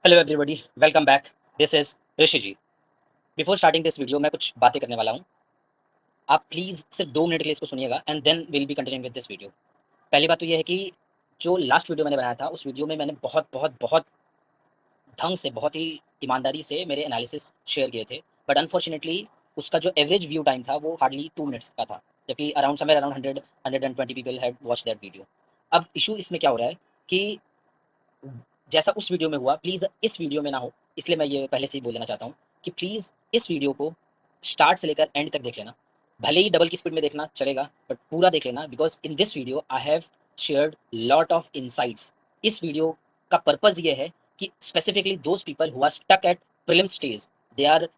Hello everybody, welcome back. This is Rishi ji. Before starting this video मैं कुछ बातें करने वाला हूँ। आप प्लीज़ सिर्फ 2 मिनट के लिए इसको सुनिएगा and then will be continuing with this video. पहली बात तो ये है कि जो लास्ट वीडियो मैंने बनाया था उस वीडियो में मैंने बहुत बहुत बहुत ढंग से, बहुत ही ईमानदारी से मेरे एनालिसिस शेयर किए थे। बट अनफॉर्चुनेटली उसका जो एवरेज व्यू टाइम था वो हार्डली 2 मिनट्स का था, जबकि around somewhere around 100-120 people had watch that video. अब इशू इसमें क्या हो रहा है कि जैसा उस वीडियो में हुआ प्लीज़ इस वीडियो में ना हो, इसलिए मैं ये पहले से ही बोल देना चाहता हूँ कि प्लीज़ इस वीडियो को स्टार्ट से लेकर एंड तक देख लेना। भले ही डबल की स्पीड में देखना चलेगा, बट पूरा देख लेना, because in this video I have shared lot of insights. इस वीडियो का पर्पज ये है कि specifically those people who are stuck at prelim stage, they are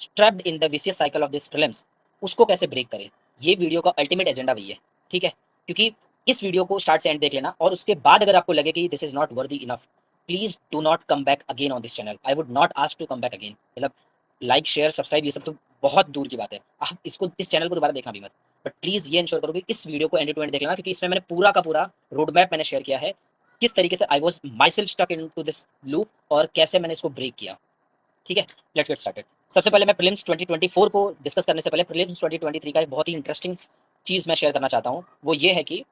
trapped in the vicious cycle of this prelims, उसको कैसे break करें। ये video का अल्टीमेट एजेंडा वही है, ठीक है। क्योंकि इस वीडियो को स्टार्ट से एंड देख लेना, और उसके बाद अगर आपको लगे कि this is not worthy enough, please do not come back again on this channel. I would not ask to come back again. मतलब लाइक शेयर सब्सक्राइब ये सब तो बहुत दूर की बात है, आप इसको इस चैनल को दोबारा देखना भी मत। बट प्लीज ये इंश्योर करो कि इस वीडियो को एंड टू एंड देख लेना, क्योंकि इसमें मैंने पूरा का पूरा रोड मैप मैंने शेयर किया है, किस तरीके से I was myself stuck into this loop और कैसे मैंने इसको ब्रेक किया। ठीक है, लेट्स गेट स्टार्टेड। सबसे पहले मैं प्रीलिम्स 2024 को डिस्कस करने से पहले प्रीलिम्स 2023 का एक बहुत ही इंटरेस्टिंग चीज मैं शेयर करना चाहता हूँ। वो ये है कि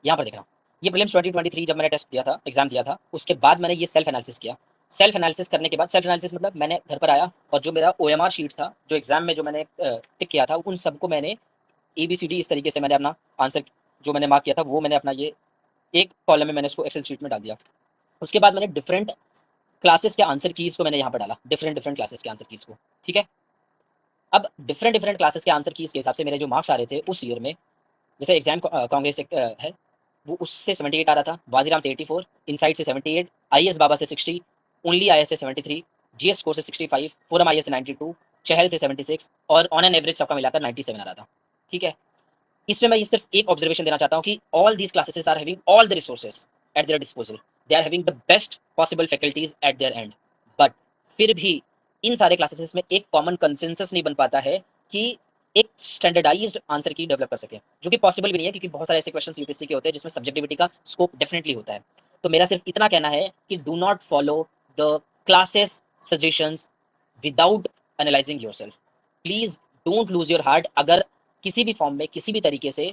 यहाँ पर देखना, ये प्रीलिम्स 2023 जब मैंने टेस्ट दिया था, एग्जाम दिया था, उसके बाद मैंने ये सेल्फ एनालिसिस किया। सेल्फ एनालिसिस करने के बाद, सेल्फ एनालिसिस मतलब मैंने घर पर आया और जो मेरा ओएमआर शीट था, जो एग्जाम में जो मैंने टिक किया था, उन सबको मैंने एबीसीडी इस तरीके से मैंने अपना आंसर जो मैंने मार्क किया था वो मैंने अपना ये एक कॉलम में मैंने उसको एक्सेल शीट में डाल दिया। उसके बाद मैंने डिफरेंट क्लासेस के आंसर कीज को मैंने यहाँ पर डाला, डिफरेंट डिफरेंट क्लासेस के आंसर कीज को। ठीक है, अब डिफरेंट डिफरेंट क्लासेस के आंसर कीज के हिसाब से मेरे जो मार्क्स आ रहे थे उस ईयर में, जैसे एग्जाम कांग्रेस एक है, वो उससे 78 आ रहा था, वाजीराम से 84, इनसाइड से 78, आईएस बाबा से 60, ओनली आईएस से 73, जीएस स्कोर से 65, फोरम आईएस से 92, चहल से 76, और ऑन एन एवरेज सबका मिलाकर 97 आ रहा था। ठीक है, इसमें मैं ये सिर्फ एक ऑब्जर्वेशन देना चाहता हूँ कि all these classes are having all the resources at their disposal, they are having the best possible faculties at their end. But फिर भी इन सारे क्लासेस में एक कॉमन कंसेंसस नहीं बन पाता है कि एक स्टैंडर्डाइज्ड आंसर की डेवलप कर सके, जो कि पॉसिबल भी नहीं है, क्योंकि बहुत सारे ऐसे क्वेश्चंस यूपीएससी के होते हैं जिसमें सब्जेक्टिविटी का स्कोप डेफिनेटली होता है। तो मेरा सिर्फ इतना कहना है कि do not follow the classes suggestions without analysing yourself. Please don't lose your heart. अगर किसी भी फॉर्म में किसी भी तरीके से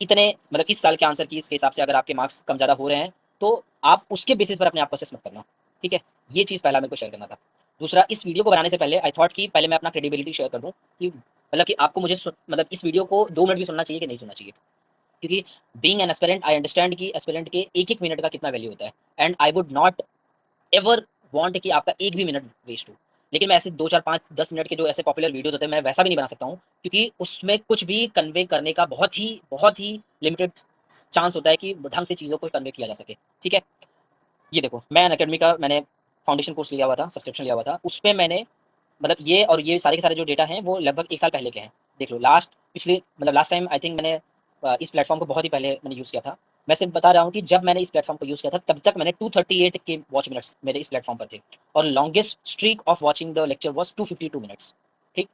इतने मतलब इस साल के आंसर की इसके हिसाब से अगर आपके मार्क्स कम ज्यादा हो रहे हैं, तो आप उसके बेसिस पर अपने आप को असेस मत करना। ठीक है, ये चीज पहला मेरे को शेयर करना था। दूसरा, इस वीडियो को बनाने से पहले आई थॉट कि पहले मैं अपना क्रेडिबिलिटी शेयर कर दूं कि मतलब कि आपको मुझे मतलब इस वीडियो को 2 मिनट भी सुनना चाहिए कि नहीं सुनना चाहिए। क्योंकि being an aspirant I understand कि एस्पिरेंट के एक एक मिनट का कितना वैल्यू होता है, and I would not ever want कि आपका एक भी मिनट वेस्ट हो। लेकिन मैं ऐसे 2 4 5 10 मिनट के जो ऐसे पॉपुलर वीडियोस होते हैं, मैं वैसा भी नहीं बना सकता हूँ, क्योंकि उसमें कुछ भी कन्वे करने का बहुत ही लिमिटेड चांस होता है कि ढंग से चीज़ों को कन्वे किया जा सके। ठीक है, ये देखो, मैं अकेडमी का मैंने फाउंडेशन कोर्स लिया हुआ था, सब्सक्रिप्शन लिया हुआ था, उस पर मैंने मतलब ये और ये सारे के सारे जो डेटा हैं वो लगभग 1 साल पहले के हैं। देख लो, लास्ट टाइम आई थिंक मैंने इस प्लेटफॉर्म को बहुत ही पहले मैंने यूज़ किया था। मैं सिर्फ बता रहा हूँ कि जब मैंने इस प्लेटफॉर्म को यूज़ किया था तब तक मैंने 238 के वॉच मिनट्स मेरे इस प्लेटफॉर्म पर थे, और longest streak of watching the lecture was 252 minutes. ठीक,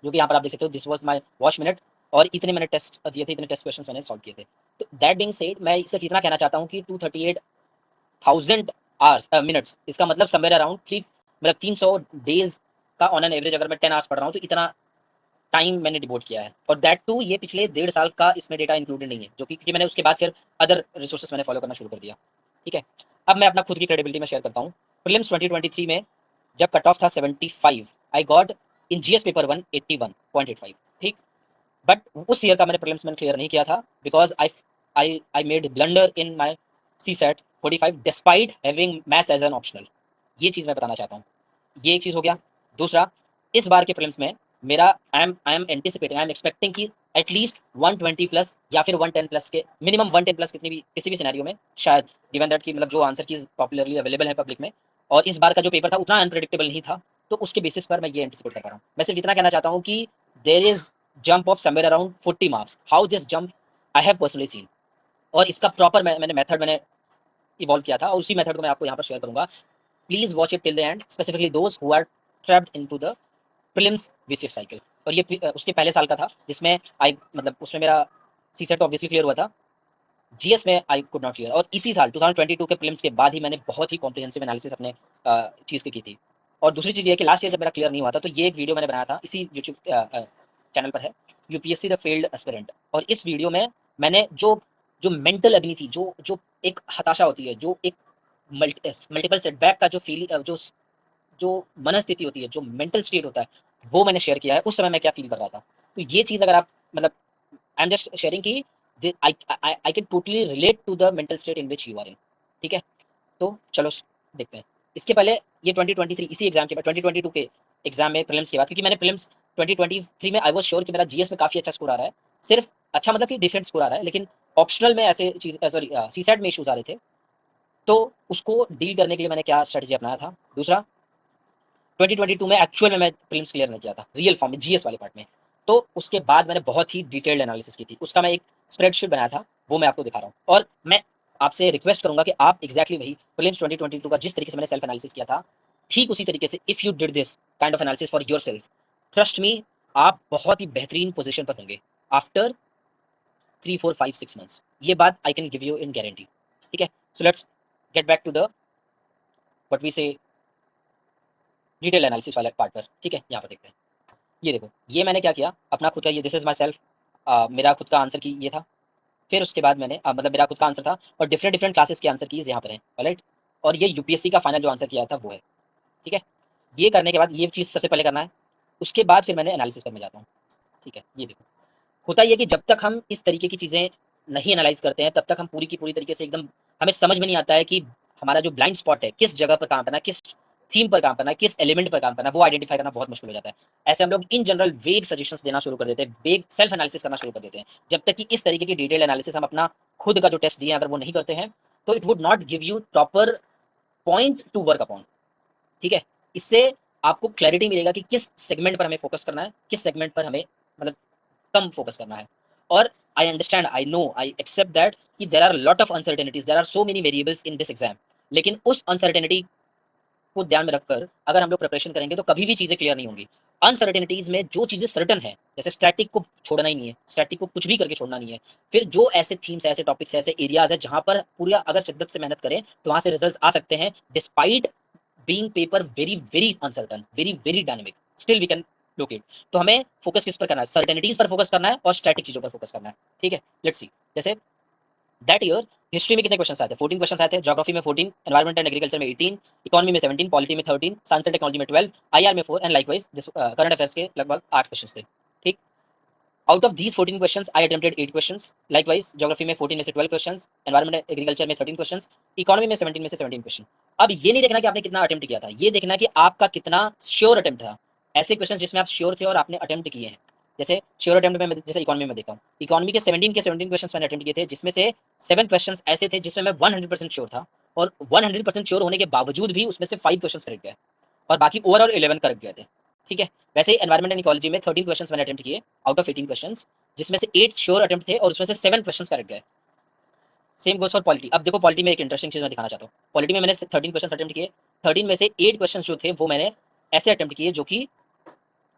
जो कि यहाँ पर आप देख सकते हो, this was my watch minute, और इतने मैंने टेस्ट दिए थे, इतने टेस्ट क्वेश्चन मैंने सॉल्व किए थे। तो दैट बीइंग सेड, मैं सिर्फ इतना कहना चाहता हूँ कि 238,000 आवर्स मिनट्स, इसका मतलब समवेयर अराउंड 300 डेज का ऑन एन एवरेज अगर मैं 10 आवर्स पढ़ रहा हूँ तो इतना टाइम मैंने डिवोट किया है। और दैट टू ये पिछले 1.5 साल का इसमें डेटा इंक्लूडेड नहीं है, जो कि क्योंकि मैंने उसके बाद फिर अदर रिसोर्सेज मैंने फॉलो करना शुरू कर दिया। ठीक है, अब मैं अपना खुद की क्रेडिबिलिटी में शेयर करता हूँ। प्रीलिम्स 2023 में जब कट ऑफ था 75, I got in GS paper 1 81.85। ठीक, बट उस ईयर का मैंने प्रीलिम्स में क्लियर नहीं किया था, because I made blunder in my CSAT 45 despite having maths as an optional. ये चीज मैं बताना चाहता हूँ। ये एक चीज हो गया। दूसरा, इस बार के प्रीलिम्स में मेरा I am anticipating, I am expecting कि एटलीस्ट 120 प्लस या फिर 110 प्लस के, मिनिमम 110 प्लस कितनी भी किसी भी सिनेरियो में शायद, गिवन दैट कि मतलब जो आंसर की पॉपुलरली अवेलेबल है पब्लिक में, और इस बार का जो पेपर था उतना अनप्रेडिक्टेबल नहीं था, तो उसके बेसिस पर मैं ये एंटिसिपेट कर पा रहा हूँ। मैं सिर्फ इतना कहना चाहता हूँ कि there is jump of somewhere around 40 marks, how this jump I have personally scene, और इसका प्रॉपर मैंने मेथड मैंने इवॉल्व किया था, और उसी मेथड को मैं आपको यहाँ पर शेयर करूंगा। Please watch it till the end, specifically those who are trapped into the prelims vicious cycle. और ये उसके पहले साल का था जिसमें आई मतलब उसमें मेरा सी सेट तो ऑब्वियसली क्लियर हुआ था, जीएस में आई कुड नॉट क्लियर, और इसी साल 2022 के प्रीलिम्स के बाद ही मैंने बहुत ही कॉम्प्रिहेंसिव एनालिसिस अपने चीज़ की थी। और दूसरी चीज़ ये है कि लास्ट ईयर जब मेरा क्लियर नहीं हुआ था, तो ये एक वीडियो मैंने बनाया था, इसी यूट्यूब चैनल पर है, यूपीएससी द फेल्ड एस्पिरेंट। और इस वीडियो में मैंने जो जो मेंटल अग्नि थी, जो जो एक हताशा होती है, जो एक मल्टीपल सेटबैक का जो फील, जो जो मनस्थिति होती है, जो मेंटल स्टेट होता है, वो मैंने शेयर किया है, उस समय मैं क्या फील कर रहा था। तो ये चीज़ अगर आप मतलब, आई एम जस्ट शेयरिंग कि I can totally relate to the mental state in which you are in. ठीक है, तो चलो देखते हैं। इसके पहले ये 2023 इसी एग्जाम के बाद 2022 के एग्जाम में प्रीलिम्स के बाद, क्योंकि मैंने प्रीलिम्स 2023 में आई वाज श्योर कि मेरा जीएस में काफ़ी अच्छा स्कोर आ रहा है, सिर्फ अच्छा मतलब कि डिसेंट स्कोर आ रहा है, लेकिन ऑप्शनल में ऐसे चीज, सॉरी सीसैट में इश्यूज आ रहे थे। तो उसको डील करने के लिए मैंने क्या स्ट्रेटजी अपनाया था। दूसरा, 2022 में एक्चुअल में मैं प्रीलिम्स क्लियर नहीं किया था रियल फॉर्म में, जीएस वाले पार्ट में। तो उसके बाद मैंने बहुत ही डिटेल्ड एनालिसिस की थी, उसका मैं एक स्प्रेडशीट बनाया था, वो मैं आपको दिखा रहा हूँ। और मैं आपसे रिक्वेस्ट करूंगा कि आप एग्जैक्टली वही प्रीलिम्स 2022 का जिस तरीके से मैंने सेल्फ एनालिसिस किया था, ठीक उसी तरीके से if you did this kind of analysis for your self, trust me, आप बहुत ही बेहतरीन पोजिशन पर होंगे आफ्टर 3 4 5 6 मंथ्स। ये बात I can give you in guarantee. ठीक है, so let's get back to the what we say detail analysis वाले पार्ट पर। ठीक है, यहाँ पर देखते हैं। ये देखो, ये मैंने क्या किया, अपना खुद का, ये दिस इज माई सेल्फ, मेरा खुद का आंसर की ये था। फिर उसके बाद मैंने मतलब मेरा खुद का आंसर था, और डिफरेंट डिफरेंट क्लासेस के आंसर कीज यहाँ पर है, राइट। और ये यूपीएससी का फाइनल जो आंसर किया था वो है। ठीक है, ये करने के बाद ये चीज़ सबसे पहले करना है, उसके बाद फिर मैंने एनालिसिस पर मैं जाता हूँ। ठीक है, ये देखो, होता ये कि जब तक हम इस तरीके की चीज़ें नहीं एनालाइज करते हैं, तब तक हम पूरी की पूरी तरीके से एकदम, हमें समझ में नहीं आता है कि हमारा जो ब्लाइंड स्पॉट है, किस जगह पर काम करना है, किस थीम पर काम करना है, किस एलिमेंट पर काम करना है, वो आइडेंटिफाई करना बहुत मुश्किल हो जाता है। ऐसे हम लोग इन जनरल वेग सजेशंस देना शुरू कर देते हैं, वेग सेल्फ एनालिसिस करना शुरू कर देते हैं। जब तक कि इस तरीके की डिटेल एनालिसिस हम अपना खुद का जो टेस्ट दिए अगर वो नहीं करते हैं, तो it would not give you proper point two work upon. ठीक है, इससे आपको क्लैरिटी मिलेगा कि किस सेगमेंट पर हमें फोकस करना है, किस सेगमेंट पर हमें मतलब कम फोकस करना है। और I understand, I know, I accept that कि there are lot of uncertainties, there are so many variables in this exam, लेकिन उस अनसर्टेनिटी को ध्यान में रखकर अगर हम लोग प्रिपरेशन करेंगे तो कभी भी चीजें क्लियर नहीं होंगी। अनसर्टेनिटीज में जो चीजें सर्टन है, जैसे स्टैटिक को छोड़ना ही नहीं है, स्टैटिक को कुछ भी करके छोड़ना नहीं है। फिर जो ऐसे थीम्स, ऐसे टॉपिक्स, ऐसे एरियाज है जहां पर पूरा अगर शिद्दत से मेहनत करें तो वहां से रिजल्ट आ सकते हैं, despite being paper very very uncertain, very very dynamic, still we can locate. तो हमें फोकस किस पर करना है, सर्टेनिटीज पर फोकस करना है और स्टैटिक चीजों पर फोकस करना है। ठीक है, लेट्स सी। जैसे दैट ईयर हिस्ट्री में कितने क्वेश्चन आए थे, 14 क्वेश्चन आए थे, ज्योग्राफी में 14, एनवायरमेंट एंड एग्रीकल्चर में 18, इकोनॉमी में 17, पॉलिटी में 13, साइंस एंड टेक्नोलॉजी में 12, आईआर में 4, एंड लाइकवाइज करंट अफेयर्स के लगभग 8 क्वेश्चन थे। ठीक, out of these 14 question I attempted 8 question, likewise geography में 14 में से 12 क्वेश्चन, एनवायरमेंट एग्रीकल्चर में 13 क्वेश्चन, इकोनॉमी में 17 में से 17 क्वेश्चन। अब ये नहीं देखना कि आपने कितना अटेम्प्ट किया था, ये देखना कि आपका कितना श्योर अटेम्प्ट था। ऐसे क्वेश्चन जिसमें आप श्योर थे और आपने अटेम्प्ट किए हैं, जैसे श्योर अटेम्प्ट में जैसे इकोनॉमी में देखा हूँ, इकोनॉमी के 17 क्वेश्चन मैंने अटेम्प्ट किए थे, जिसमें से 7 क्वेश्चन ऐसे थे जिसमें मैं 100% श्योर था, और 100% श्योर होने के बावजूद भी उसमें से 5 क्वेश्चन करेक्ट गए, और बाकी ओवरऑल 11 करेक्ट गए थे। ठीक है, वैसे ही एनवायरमेंट एंड इकोलॉजी में 13 क्वेश्चन मैंने अटेम्प्ट किए आउट ऑफ 18 क्वेश्चन, जिसमें से 8 श्योर अटेम्प्ट थे और उसमें से 7 क्वेश्चन करेक्ट गए। Same goes for polity. अब देखो, पॉलिटी में एक इंटरेस्टिंग चीज मैं दिखाना चाहता हूँ। पॉलिटी में मैंने 13 क्वेश्चन अटेम्प्ट किए, 13 में से 8 क्वेश्चन जो थे वो मैंने ऐसे अटेम्प्ट किए जो कि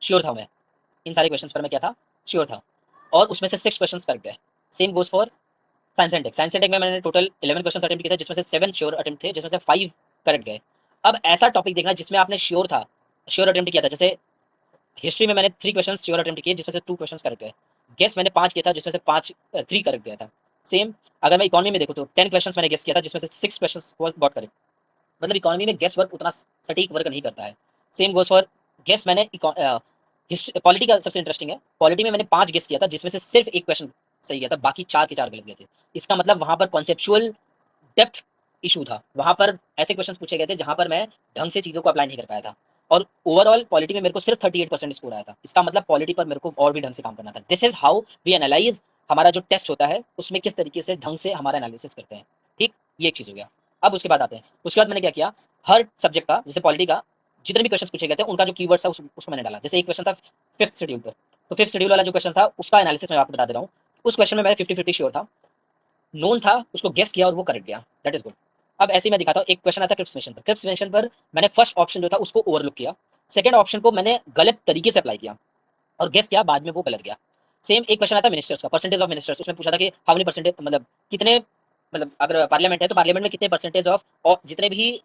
श्योर था मैं, इन सारे क्वेश्चन पर मैं क्या था, श्योर था, और उसमें से 6 क्वेश्चन करेक्ट गए। Same goes for science and tech. Science and tech में मैंने टोटल 11 क्वेश्चन अटेम्प्ट किए थे, जिसमें से 7 श्योर अटेम्प्ट थे, जिसमें से 5 करेक्ट गए। अब ऐसा टॉपिक देखना जिसमें आपने श्योर था, श्योर अटेम्प्ट किया था, जैसे हिस्ट्री में मैंने 3 क्वेश्चन श्योर अटेम्प्ट किए जिसमें से 2 क्वेश्चन करेक्ट गए। गेस मैंने 5 किया था जिसमें से 3 करेक्ट गया था। सेम अगर मैं इकोनॉमी में देखूँ तो 10 क्वेश्चन मैंने गेस किया था जिसमें से 6 क्वेश्चन गॉट करेक्ट। मतलब इकोनॉमी में गेस वर्क उतना सटीक वर्क नहीं करता है। सेम गोस फॉर गेस, मैंने पॉलिटी का सबसे इंटरेस्टिंग है, पॉलिटी में मैंने 5 गेस किया था जिसमें से सिर्फ एक क्वेश्चन सही गया था, बाकी 4 के 4 गलत गए थे। इसका मतलब वहां पर कॉन्सेप्चुअल डेप्थ इशू था, वहां पर ऐसे क्वेश्चन पूछे गए थे जहां पर मैं ढंग से चीजों को अप्लाई नहीं कर पाया था, और ओवरऑल पॉलिटी में मेरे को सिर्फ 38% स्कोर आया था। इसका मतलब पॉलिटी पर मेरे को और भी ढंग से काम करना था। This is how we analyse, हमारा जो टेस्ट होता है उसमें किस तरीके से ढंग से हमारा एनालिसिस करते हैं। ठीक, ये एक चीज हो गया। अब उसके बाद आते हैं, उसके बाद मैंने क्या किया, हर सब्जेक्ट का, जैसे पॉलिटी का जितने भी क्वेश्चन पूछे गए थे उनका जो कीवर्ड्स था उसको मैंने डाला। जैसे एक क्वेश्चन था फिफ्थ शेड्यूल पर, तो फिफ्थ शेड्यूल वाला जो क्वेश्चन था उसका एनालिसिस मैं आपको बता दे रहा हूँ। उस क्वेश्चन में मैं 50-50 श्योर था, नोन था, उसको गेस किया और वो करेक्ट गया, दैट इज गुड। अब ऐसे ही मैं दिखाता हूँ, एक क्वेश्चन आता है क्रिप्स मिशन पर। क्रिप्स मिशन पर मैंने फर्स्ट ऑप्शन जो था उसको ओवरलुक किया, सेकंड ऑप्शन को मैंने गलत तरीके से अप्लाई किया और गेस किया, बाद में वो गलत गया। सेम एक क्वेश्चन आता है मिनिस्टर्स का, परसेंटेज ऑफ मिनिस्टर्स, उसमें पूछा था कि हाउ मेनी परसेंटेज, मतलब कितने, मतलब अगर पार्लियामेंट है तो पार्लियामेंट में कितने परसेंटेज ऑफ, और जितने भी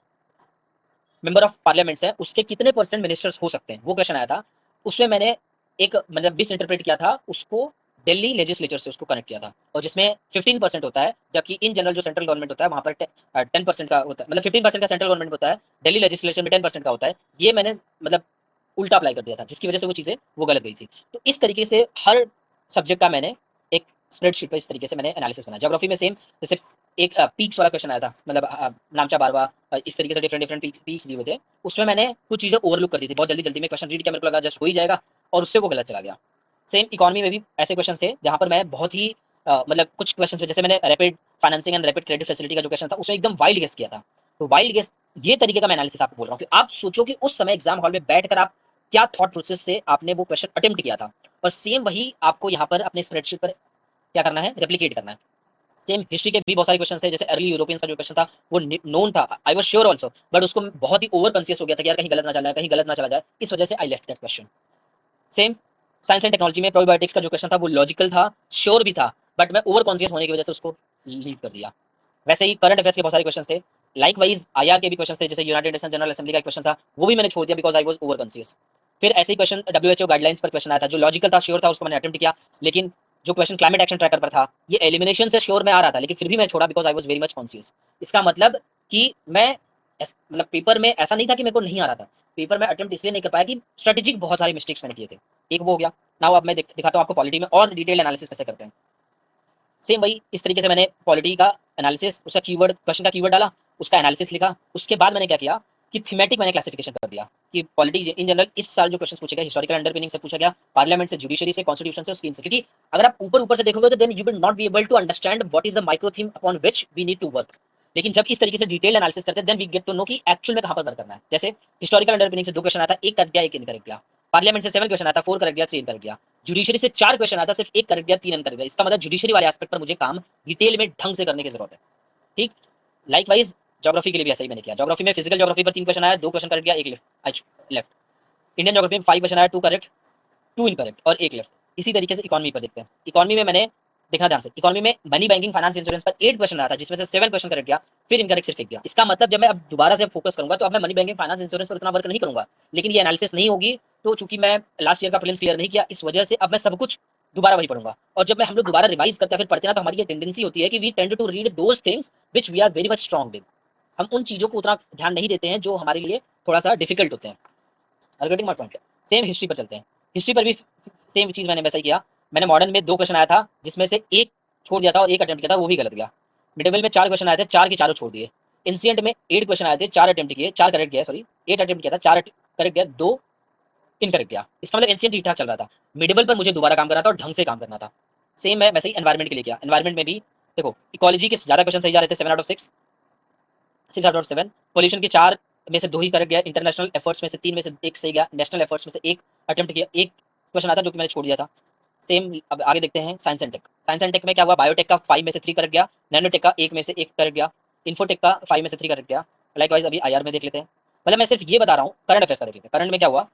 मेंबर ऑफ पार्लियामेंट्स है उसके कितने परसेंट मिनिस्टर्स हो सकते हैं, वो क्वेश्चन आया था। उसमें मैंने एक मतलब मिस इंटरप्रेट किया था उसको, दिल्ली लेजिस्लेचर से उसको कनेक्ट किया था, और जिसमें 15% होता है, जबकि इन जनरल जो सेंट्रल गवर्नमेंट होता है वहां पर 10% का होता है, मतलब 15% का सेंट्रल गवर्नमेंट होता है, दिल्ली लेजिस्लेचर में 10% का होता है। ये मैंने मतलब उल्टा अप्लाई कर दिया था, जिसकी वजह से वो चीजें वो गलत गई थी। तो इस तरीके से हर सब्जेक्ट का मैंने एक स्प्रेडशीट पर इस तरीके से मैंने एनालिसिस बनाया। ज्योग्राफी में सेम, जैसे एक पीक्स वाला क्वेश्चन आया था, मतलब नामचा बारवा, इस तरीके से डिफरेंट डिफरेंट पीक्स दिए हुए थे, उसमें मैंने कुछ चीजें ओवरलुक कर दी थी बहुत जल्दी जल्दी में, क्वेश्चन रीड किया, मेरे को लगा जस्ट हो ही जाएगा, और उससे वो गलत चला गया। सेम इकोनॉमी में भी ऐसे क्वेश्चन थे जहां पर मैं बहुत ही मतलब कुछ क्वेश्चन में, जैसे मैंने rapid financing and rapid credit facility का जो क्वेश्चन था उसमें एकदम वाइल्ड गेस किया था। तो वाइल्ड गेस, ये तरीके का मैं एनालिसिस आपको बोल रहा हूँ कि आप सोचो कि उस समय एग्जाम हॉल में बैठकर आप क्या थॉट प्रोसेस से आपने वो क्वेश्चन अटेम्प्ट किया था, और सेम वही आपको यहाँ पर अपने स्प्रेडशीट पर क्या करना है, रेप्लिकेट करना है। सेम हिस्ट्री के भी बहुत सारे क्वेश्चन थे, जैसे अर्ली यूरोपियंस का जो क्वेश्चन था वो नोन था, I was sure also, but उसको बहुत ही ओवर कॉन्शियस हो गया था कि यार कहीं गलत ना चला जाए, कहीं गलत ना चला जाए, इस वजह से I left that question. Same science and technology में प्रोबेबिलिटीज का जो क्वेश्चन था वो लॉजिकल था, श्योर भी था, बट मैं ओवर कॉन्शियस होने की वजह से उसको लीव कर दिया। वैसे ही करंट अफेयर्स के बहुत सारे क्वेश्चन थे, लाइक वाइज आईआर के भी क्वेश्चन थे, जैसे यूनाइटेड नेशन जनरल असेंबली का क्वेश्चन था, वो भी मैंने छोड़ दिया because I was over conscious. फिर ऐसे ही क्वेश्चन डब्ल्यूएचओ गाइडलाइंस पर क्वेश्चन आया था, जो लॉजिकल था, श्योर था, उसको मैंने अटेम्प्ट किया, लेकिन जो क्वेश्चन क्लाइमेट एक्शन ट्रैकर पर था, ये एलिमिनेशन से श्योर में आ रहा था, लेकिन फिर भी मैं छोड़ा because I was very much conscious. इसका मतलब कि मैं मतलब पेपर में ऐसा नहीं था कि मेरे को नहीं आ रहा था, पेपर में अटेम्प्ट इसलिए नहीं कर पाया कि स्ट्रेटेजिक बहुत सारे मिस्टेक्स मैंने किए थे। एक वो हो गया। नाउ अब मैं दिखाता हूँ आपको पॉलिटी में और डिटेल एनालिसिस कैसे करते हैं। सेम वही इस तरीके से मैंने पॉलिटी का एनालिसिस, उसका कीवर्ड, क्वेश्चन का कीवर्ड डाला, उसका एनालिसिस लिखा, उसके बाद मैंने क्या किया कि थीमेटिक मैंने क्लासिफिकेशन कर दिया कि पॉलिटी इन जनरल इस साल जो क्वेश्चन पूछे गए, हिस्टोरिकल अंडरपिनिंग से पूछा गया, पार्लियामेंट से, जुडिशरी से, कॉन्स्टिट्यूशन से, स्कीम से, क्योंकि अगर आप ऊपर ऊपर से देखोगे तो then you will not be able to understand what is the micro theme upon which we need to work. लेकिन जब इस तरीके से डिटेल एनालिसिस करते हैं then we get to know कि एक्चुअल में कहां पर वर्क करना है। जैसे हिस्टोरिकल अंडरपिनिंग से 2 क्वेश्चन आता है, एक करेक्ट गया, एक इनकरेक्ट गया। पार्लियामेंट से 7 क्वेश्चन आता है, 4 करेक्ट गया, 3 इनकरेक्ट गया। जुडिशरी से 4 क्वेश्चन आता है, सिर्फ 1 करेक्ट गया, 3 इनकरेक्ट गया। इसका मतलब जुडिशरी वाले एस्पेक्ट पर मुझे काम डिटेल में ढंग से करने की जरूरत है। ठीक, लाइक वाइज ज्योग्राफी के लिए भी ऐसा ही मैंने किया। ज्योग्राफी में फिजिकल ज्योग्राफी पर 3 क्वेश्चन आया, 2 क्वेश्चन करेक्ट गया, 1 लेफ्ट। इंडियन ज्योग्राफी में 5 क्वेश्चन आया, 2 करेक्ट, 2 इनकरेक्ट और 1 लेफ्ट। इसी तरीके से इकोनॉमी पर देखते हैं। इकोनॉमी में मैंने, देखना ध्यान से, इकोनॉमी में मनी बैंकिंग फाइनेंस इंश्योरेंस पर 8 क्वेश्चन आया था, जिसमें से 7 क्वेश्चन करेक्ट गया, फिर इनकरेक्ट सिर्फ 1 गया। इसका मतलब जब मैं अब दोबारा से फोकस करूंगा तो अब मैं मनी बैंकिंग फाइनेंस इंश्योरेंस पर उतना वर्क नहीं करूंगा, लेकिन ये एनालिसिस नहीं होगी, तो चूंकि मैं लास्ट ईयर का प्रीलिम्स क्लियर नहीं किया, इस वजह से अब मैं सब कुछ दोबारा वही पढ़ूंगा। और जब मैं हम लोग दोबारा रिवाइज करते हैं फिर पढ़ते हैं ना, तो हमारी ये टेंडेंसी होती है कि we tend to read those things which we are very much strong with. हम उन चीजों को उतना ध्यान नहीं देते हैं जो हमारे लिए थोड़ा सा डिफिकल्ट होते हैं। Getting my point. Same history पर चलते हैं। हिस्ट्री पर भी सेम चीज मैंने वैसा ही किया। मैंने मॉडर्न में 2 क्वेश्चन आया था, जिसमें से एक छोड़ दिया था और एक अटेम्प्ट किया था, वो भी गलत गया। मिडिवल में 4 क्वेश्चन आए थे, 4 के चारों छोड़ दिए। एंशिएंट में 8 क्वेश्चन आए थे, 4 अटेम्प्ट किए, 4 करेक्ट गया, सॉरी 8 अटेम्प्ट किया था, 4 करेक्ट गया, 2 इनकरेक्ट गया। इसका मतलब एंशिएंट ठीक ठाक चल रहा था। मिडिवल पर मुझे दोबारा काम करना था और ढंग से काम करना था। सेम मैं वैसे ही एनवायरमेंट के लिए किया। एनवायरमेंट में भी देखो, इकोलॉजी के ज्यादा क्वेश्चन सही जा रहे थे, 7 out of 6, 6 out of 7। Pollution के 4 में से 2 ही करेक्ट गया। इंटरनेशनल एफर्ट्स में से 3 में से 1 सही गया। नेशनल एफर्ट्स में से 1 अटेम्प्ट किया, 1 क्वेश्चन आता जो कि मैंने छोड़ दिया था। सेम अब आगे देखते हैं science and tech. Science and tech में क्या हुआ, बायोटेक का 5 में से 3 करेक्ट गया, नैनोटेक का 1 में से 1 करेक्ट गया, इन्फोटेक का 5 में से 3 करेक्ट गया। लाइकवाइज अभी आईआर में देख लेते हैं। मतलब मैं सिर्फ ये बता रहा हूँ, करंट अफेयर्स का देख लेते हैं। करंट में क्या हुआ,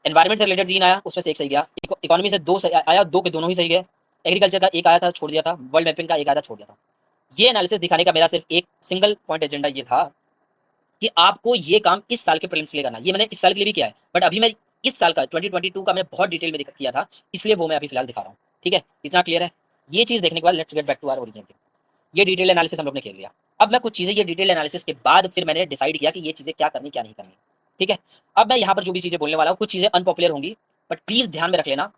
एनवायरमेंट से रिलेटेड 3 आया, उसमें से 1 सही गया। इकोनॉमी से 2 आया, 2 के दोनों ही सही गए। एग्रीकल्चर का 1 आया था, छोड़ दिया था। वर्ल्ड मैपिंग का 1 आया था, छोड़ दिया था। ये एनालिसिस दिखाने का मेरा सिर्फ एक सिंगल पॉइंट एजेंडा ये था कि आपको ये काम इस साल के प्रीलिम्स के लिए करना है। ये मैंने इस साल के लिए भी किया है, बट अभी मैं इस साल का 2022 का मैं बहुत डिटेल में किया था, इसलिए वो मैं अभी फिलहाल दिखा रहा हूँ। ठीक है, इतना क्लियर है। ये चीज देखने के बाद let's get back to our original thing. ये डिटेल एनालिसिस हम लोग ने खेल लिया। अब मैं कुछ चीजें, ये डिटेल एनालिसिस के बाद फिर मैंने डिसाइड किया कि ये चीजें क्या करनी क्या नहीं करनी। ठीक है, अब मैं यहाँ पर जो भी चीजें बोलने वाला हूँ, कुछ चीजें अनपॉपुलर होंगी, बट प्लीज ध्यान में रख लेना,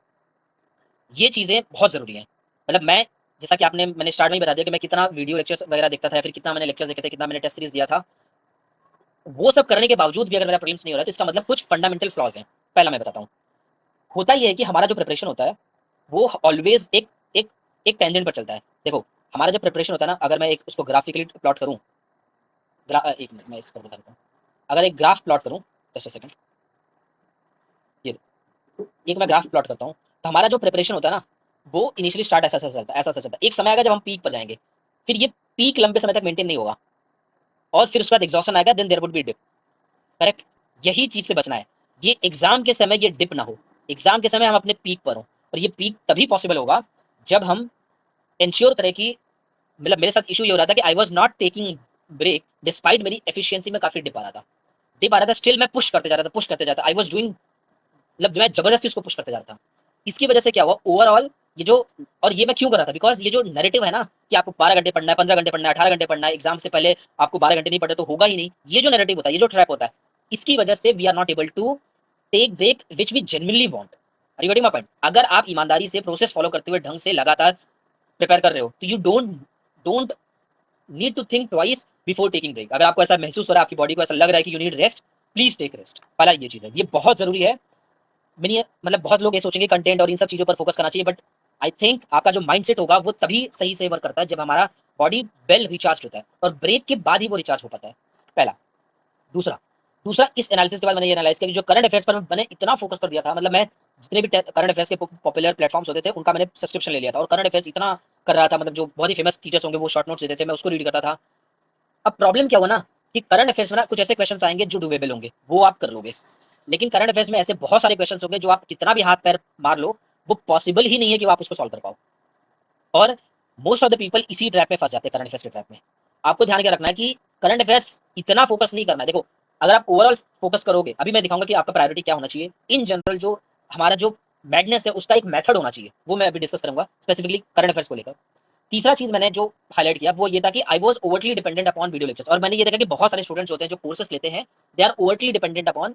ये चीजें बहुत जरूरी है। मतलब मैं, जैसा कि आपने, मैंने स्टार्ट में ही बता दिया कि मैं कितना वीडियो लेक्चर्स वगैरह देखता था, फिर कितना मैंने लेक्चर्स देखे थे, कितना मैंने टेस्ट सीरीज दिया था। वो सब करने के बावजूद भी अगर मेरा प्रीलिम्स नहीं हो रहा है तो इसका मतलब कुछ फंडामेंटल फ्लॉज हैं। पहला मैं बताता हूँ, होता ही है कि हमारा जो प्रिपरेशन होता है वो ऑलवेज एक एक टेंजेंट पर चलता है। देखो, हमारा जब प्रिपरेशन होता है ना, अगर मैं एक उसको ग्राफिकली प्लॉट करूँ, एक मिनट मैं इस पर बता देता हूँ। अगर एक ग्राफ प्लॉट करूँ, जस्ट सेकंड, ये एक मैं ग्राफ प्लॉट करता हूँ, तो हमारा जो प्रिपरेशन होता है ना, वो इनिशियली स्टार्ट ऐसा ऐसा चलता है, ऐसा ऐसा चलता है। एक समय आएगा जब हम पीक पर जाएंगे, फिर ये पीक लंबे समय तक मेंटेन नहीं होगा, और फिर उसके बाद एग्जॉशन आएगा, then there would be dip. Correct, यही चीज से बचना है। ये एग्जाम के समय ये डिप ना हो, एग्जाम के समय हम अपने पीक पर हो। और ये पीक तभी पॉसिबल होगा जब हम इंश्योर करें कि मतलब मेरे साथ इशू ये हो रहा था कि I was not taking break despite मेरी एफिशिएंसी में काफी डिप आ रहा था स्टिल मैं पुश करते जाता आई वॉज डूइंग मतलब मैं जबरदस्ती उसको पुश करते जा रहा था। इसकी वजह से क्या हुआ ओवरऑल ये जो और ये मैं क्यों कर रहा था बिकॉज ये जो नैरेटिव है ना कि आपको 12 घंटे पढ़ना है 15 घंटे पढ़ना है 18 घंटे पढ़ना है एग्जाम से पहले आपको 12 घंटे नहीं पढ़े तो होगा ही नहीं, ये जो नैरेटिव होता है ये जो ट्रैप होता है इसकी वजह से we are not able to take break which we genuinely want. Are you getting my point? अगर आप ईमानदारी से प्रोसेस फॉलो करते हुए ढंग से लगातार प्रिपेयर कर रहे हो तो you don't need to think twice before taking break. अगर आपको ऐसा महसूस हो रहा है आपकी बॉडी को ऐसा लग रहा है कि you need rest, please take rest. पहला ये चीज है, ये बहुत जरूरी है। मैंने मतलब बहुत लोग ये सोचेंगे कंटेंट और इन सब चीजों पर फोकस करना चाहिए बट आई थिंक आपका जो माइंडसेट होगा वो तभी सही से वर्क करता है जब हमारा बॉडी वेल रिचार्ज होता है और ब्रेक के बाद ही वो रिचार्ज हो पाता है। पहला। दूसरा दूसरा इस एनालिसिस के बाद मैंने ये एनालाइज किया कि जो करंट अफेयर्स पर मैंने इतना फोकस कर दिया था, मतलब मैं जितने भी करंट अफेयर्स के पॉपुलर प्लेटफॉर्म्स होते थे उनका मैंने सब्सक्रिप्शन ले लिया था और करंट अफेयर्स इतना कर रहा था, मतलब जो बहुत ही फेमस टीचर्स होंगे वो शॉर्ट नोट्स देते थे मैं उसको रीड करता था। अब प्रॉब्लम क्या हुआ ना कि करंट अफेयर्स में ना कुछ ऐसे क्वेश्चंस आएंगे जो डूबेबल होंगे, वो आप कर लोगे। लेकिन करंट अफेयर्स में ऐसे बहुत सारे क्वेश्चंस होंगे जो आप कितना भी हाथ पैर मार लो वो पॉसिबल ही नहीं है कि आप उसको सॉल्व कर पाओ। और मोस्ट ऑफ द पीपल इसी ट्रैप में फंस जाते हैं, करंट अफेयर्स के ट्रैप में। आपको ध्यान क्या रखना है कि करंट अफेयर्स इतना फोकस नहीं करना है। देखो अगर आप ओवरऑल फोकस करोगे, अभी मैं दिखाऊंगा कि आपका प्रायोरिटी क्या होना चाहिए। इन जनरल जो हमारा जो मैडनेस है उसका एक मेथड होना चाहिए, वो मैं अभी डिस्कस करूंगा स्पेसिफिकली करंट अफेयर्स को लेकर। तीसरा चीज मैंने जो हाईलाइट किया वो ये था कि I was overtly dependent upon video lectures. और मैंने ये देखा कि बहुत सारे स्टूडेंट्स होते हैं जो कोर्सेस लेते हैं they are overtly dependent upon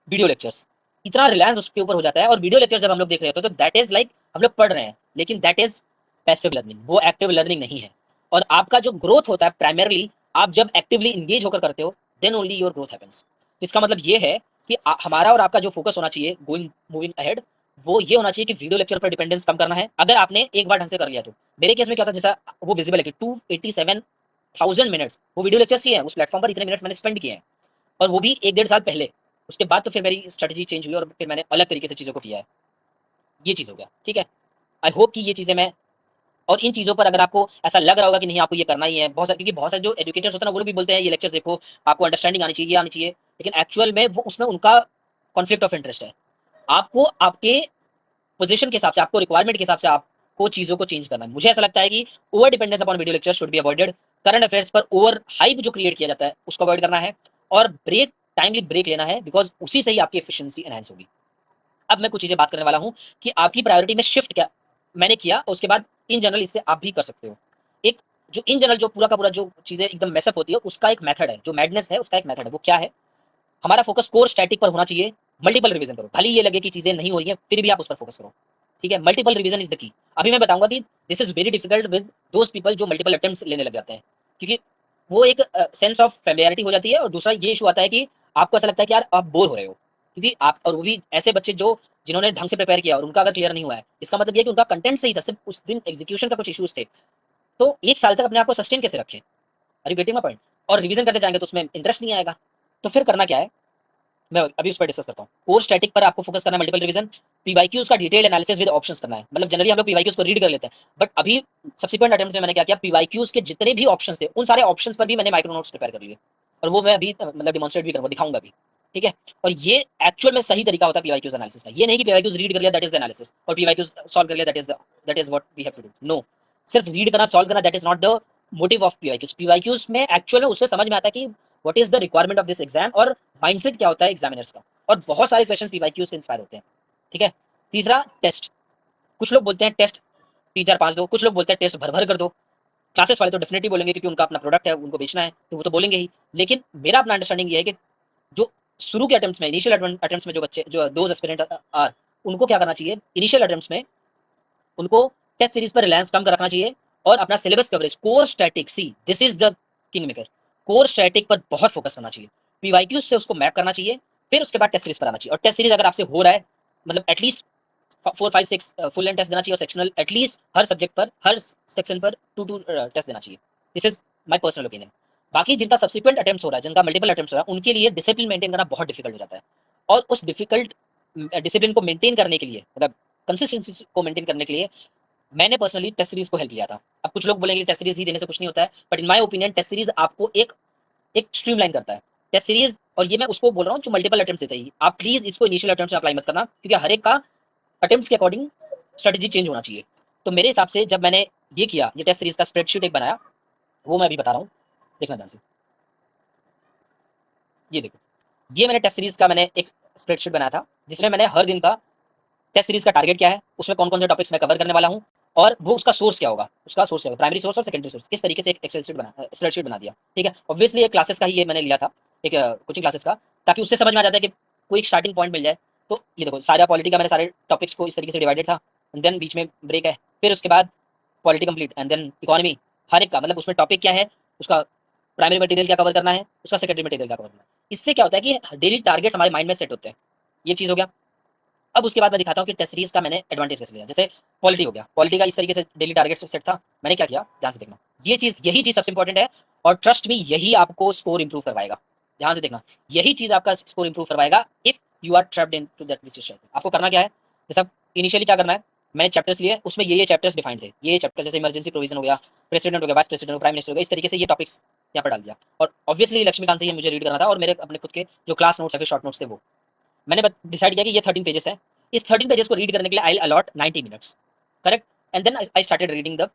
video lectures. इतना रिलायंस उसके ऊपर हो जाता है और वीडियो लेक्चर जब हम लोग देख रहे होते हैं तो दैट इज लाइक हम लोग पढ़ रहे हैं लेकिन दैट इज पैसिव लर्निंग, वो एक्टिव लर्निंग नहीं है। और आपका जो ग्रोथ होता है प्राइमरली आप जब एक्टिवली इंगेज होकर करते हो then only your growth happens. तो इसका मतलब ये है कि हमारा और आपका जो फोकस होना चाहिए गोइंग मूविंग अहेड वो ये होना चाहिए कि वीडियो लेक्चर पर डिपेंडेंस कम करना है। अगर आपने एक बार ढंग से कर लिया तो मेरे केस में क्या था जैसा वो विजिबल है कि 287,000 मिनट्स वो वीडियो लेक्चर्स ही है, उस प्लेटफॉर्म पर इतने मिनट्स मैंने स्पेंड किए हैं और वो भी 1 डेढ़ साल पहले। उसके बाद तो फिर मेरी स्ट्रेटेजी चेंज हुई और फिर मैंने अलग तरीके से चीज़ों को किया है। ये चीज़ हो गया, ठीक है। आई होप कि ये चीज़ें मैं और इन चीज़ों पर अगर आपको ऐसा लग रहा होगा कि नहीं आपको ये करना ही है, बहुत सारे क्योंकि बहुत सारे जो एजुकेटर्स होते हैं ना वो लोग भी बोलते हैं ये लेक्चर्स देखो आपको अंडरस्टैंडिंग आनी चाहिए, ये आनी चाहिए, लेकिन एक्चुअल में वो उसमें उनका कॉन्फ्लिक्ट ऑफ इंटरेस्ट है। आपको आपके पोजीशन के हिसाब से आपको रिक्वायरमेंट के हिसाब से आपको चीज़ों को चेंज करना है। मुझे ऐसा लगता है कि over dependence upon video lecture should be avoided. Current affairs पर ओवर हाइप जो क्रिएट किया जाता है उसको अवॉइड करना है और ब्रेक टाइमली ब्रेक लेना है बिकॉज उसी से ही आपकी एफिशिएंसी एनहांस होगी। अब मैं कुछ चीजें बात करने वाला हूं कि आपकी प्रायोरिटी में शिफ्ट क्या मैंने किया और उसके बाद इन जनरल इससे आप भी कर सकते हो। एक जो इन जनरल जो पूरा का पूरा जो चीजें एकदम मैसअप होती है उसका एक मेथड है, जो मैडनेस है उसका एक मेथड है। वो क्या है? हमारा फोकस कोर स्टैटिक पर होना चाहिए। मल्टीपल रिवीजन करो, भले ये लगे कि चीजें नहीं हो रही हैं फिर भी आप उस पर फोकस करो, ठीक है। Multiple revision is the key. अभी मैं बताऊंगा कि this is very difficult with those people जो मल्टीपल अटेम्प्ट्स लेने लग जाते हैं, क्योंकि वो एक सेंस ऑफ फेमिलियरिटी हो जाती है और दूसरा ये इशू आता है कि आपको ऐसा लगता है कि यार आप बोर हो रहे हो, क्योंकि आप और वो भी ऐसे बच्चे जो जिन्होंने ढंग से प्रिपेयर किया और उनका अगर क्लियर नहीं हुआ है इसका मतलब ये कि उनका कंटेंट सही था, सिर्फ उस दिन एग्जीक्यूशन का कुछ इश्यूज थे। तो 1 साल तक अपने आप को सस्टेन कैसे रखें? अरे गेटिंग माय पॉइंट। और रिवीजन करते जाएंगे तो उसमें इंटरेस्ट नहीं आएगा। तो फिर करना क्या है मैं अभी उस पर डिस्कस करता हूँ। कोर स्टैटिक पर आपको फोकस करना है, मल्टीपल रिवीजन, पीवाईक्यूज का डिटेल एनालिसिस विद ऑप्शंस करना है। मतलब जनरली हम लोग पीवाईक्यूज को रीड कर लेते हैं बट अभी सब्सिक्वेंट अटेम्प्ट्स में मैंने क्या किया, पीवाईक्यूज के जितने भी ऑप्शंस थे उन सारे ऑप्शंस पर भी मैंने माइक्रो नोट्स प्रिपेयर कर लिए और वो मैं अभी मतलब डिमॉन्स्ट्रेट भी करूंगा, दिखाऊंगा भी, ठीक है। और ये एक्चुअल में सही तरीका होता है पीवाईक्यूज एनालिसिस का। ये नहीं कि पीवाईक्यूज रीड कर लिया दैट इज द एनालिसिस और पीवाईक्यूज सॉल्व कर लिया that is what we have to do. No, सिर्फ रीड करना सॉल्व करना that is not the motive of PYQs. PYQs में एक्चुअल में उससे समझ में आता है कि what is the requirement of this exam और माइंडसेट क्या होता है एग्जामिनर्स का। और बहुत सारे क्वेश्चन पीवाईक्यू से इंस्पायर होते हैं, ठीक है। तीसरा टेस्ट। कुछ लोग बोलते हैं टेस्ट 3 4 5 दो, कुछ लोग बोलते हैं टेस्ट भर भर कर दो। क्लासेस वाले तो डेफिनेटली बोलेंगे क्योंकि उनका अपना प्रोडक्ट है उनको बेचना है तो वो तो बोलेंगे ही। लेकिन मेरा अपना अंडरस्टैंडिंग ये है कि जो शुरू के अटेम्प्ट्स में इनिशियल अटेम्प्ट्स में जो बच्चे जो दो एस्पिरेंट आर उनको क्या करना चाहिए, इनिशियल अटेम्प्ट्स में उनको टेस्ट सीरीज पर रिलायंस कम कर रखना चाहिए और अपना syllabus coverage core static see this is the king maker. Core static पर बहुत फोकस करना चाहिए, पीवाईक्यू से उसको मैप करना चाहिए, फिर उसके बाद टेस्ट सीरीज पर आना चाहिए। और टेस्ट सीरीज अगर आपसे हो रहा है मतलब एटलीस्ट 4 5 6 फुल लेंथ टेस्ट देना चाहिए और सेक्शनल एटलीस्ट हर सब्जेक्ट पर हर सेक्शन पर 2 2 टेस्ट देना चाहिए। This is my personal opinion. बाकी जिनका सब्सिक्वेंट अटेम्प्ट हो रहा है, जिनका मल्टीपल अटेम्प्ट हो रहा है, उनके लिए डिसिप्लिन मेंटेन करना बहुत डिफिकल्ट हो जाता है। और उस डिफिकल्ट डिसिप्लिन को मेंटेन करने के लिए मतलब कंसिस्टेंसी को मेंटेन करने के लिए मैंने पर्सनली टेस्ट सीरीज को हेल्प लिया था। अब कुछ लोग बोलेंगे टेस्ट सीरीज ही देने से कुछ नहीं होता है but in my opinion test series आपको एक एक स्ट्रीमलाइन करता है। टेस्ट सीरीज और ये मैं उसको बोल रहा हूँ जो मल्टीपल अटेम्प्ट देते हैं, आप प्लीज इसको इनिशियल अटेम्प्ट में अप्लाई मत करना क्योंकि हर एक का अटेम्प्ट्स के अकॉर्डिंग स्ट्रेटजी चेंज होना चाहिए। तो मेरे हिसाब से जब मैंने ये किया, ये टेस्ट सीरीज का स्प्रेडशीट एक बनाया, वो मैं अभी बता रहा हूँ, देखना ध्यान से। ये देखो, ये मैंने टेस्ट सीरीज का मैंने एक स्प्रेडशीट बनाया था, जिसमें मैंने हर दिन का टेस्ट सीरीज का टारगेट क्या है, उसमें कौन कौन से टॉपिक्स मैं कवर करने वाला हूँ, और वो उसका सोर्स क्या होगा, उसका सोर्स क्या होगा, प्राइमरी सोर्स और सेकेंडरी सोर्स, इस तरीके से एक एक्सेल शीट बना, स्प्रेडशीट बना दिया। ठीक है, ऑब्वियसली एक क्लासेस का ही ये मैंने लिया था, एक कोचिंग क्लासेस का, ताकि उससे समझ में आ जाता है कि कोई एक स्टार्टिंग पॉइंट मिल जाए। तो ये देखो, सारा पॉलिटी का मैंने सारे टॉपिक्स को इस तरीके से डिवाइडेड था, देन बीच में ब्रेक है, फिर उसके बाद polity complete, and then economy, हर एक का मतलब उसमें टॉपिक क्या है, उसका प्राइमरी मटेरियल क्या कवर करना है, उसका सेकेंडरी मटेरियल क्या कवर करना है। इससे क्या होता है कि डेली टारगेट्स हमारे माइंड में सेट होते हैं। ये चीज हो गया। अब उसके बाद मैं दिखाता हूँ कि टेस्ट सीरीज का मैंने एडवांटेज कैसे लिया। जैसे पॉलिटी हो गया, पॉलिटी का इस तरीके से डेली टारगेट सेट था, मैंने क्या किया, ध्यान से देखना, ये चीज, यही चीज सबसे इंपॉर्टेंट है, और ट्रस्ट में यही आपको स्कोर इंप्रूव करवाएगा। ध्यान से देखना, यही चीज आपका स्कोर इंप्रूव करवाएगा if you are trapped into that decision. आपको करना क्या है, जैसे इनिशियली क्या करना है, मैंने चैप्टर्स लिए, उसमें ये चैप्टर्स डिफाइंड थे, ये चैप्टर जैसे इमरजेंसी प्रोविजन हो गया, प्रेसिडेंट हो गया, वाइस प्रेसिडेंट, प्राइम मिनिस्टर हो गया, इस तरीके से ये टॉपिक्स यहाँ पर डाल दिया। और ऑब्वियसली लक्ष्मीकांत से ये मुझे रीड करना था, और मेरे अपने खुद के जो क्लास नोट्स है, फिर शॉर्ट नोट्स थे, वो मैंने डिसाइड किया कि ये 13 पेजेस है, इस 13 पेजेस को रीड करने के लिए I allot 90 minutes, correct. And then I started reading the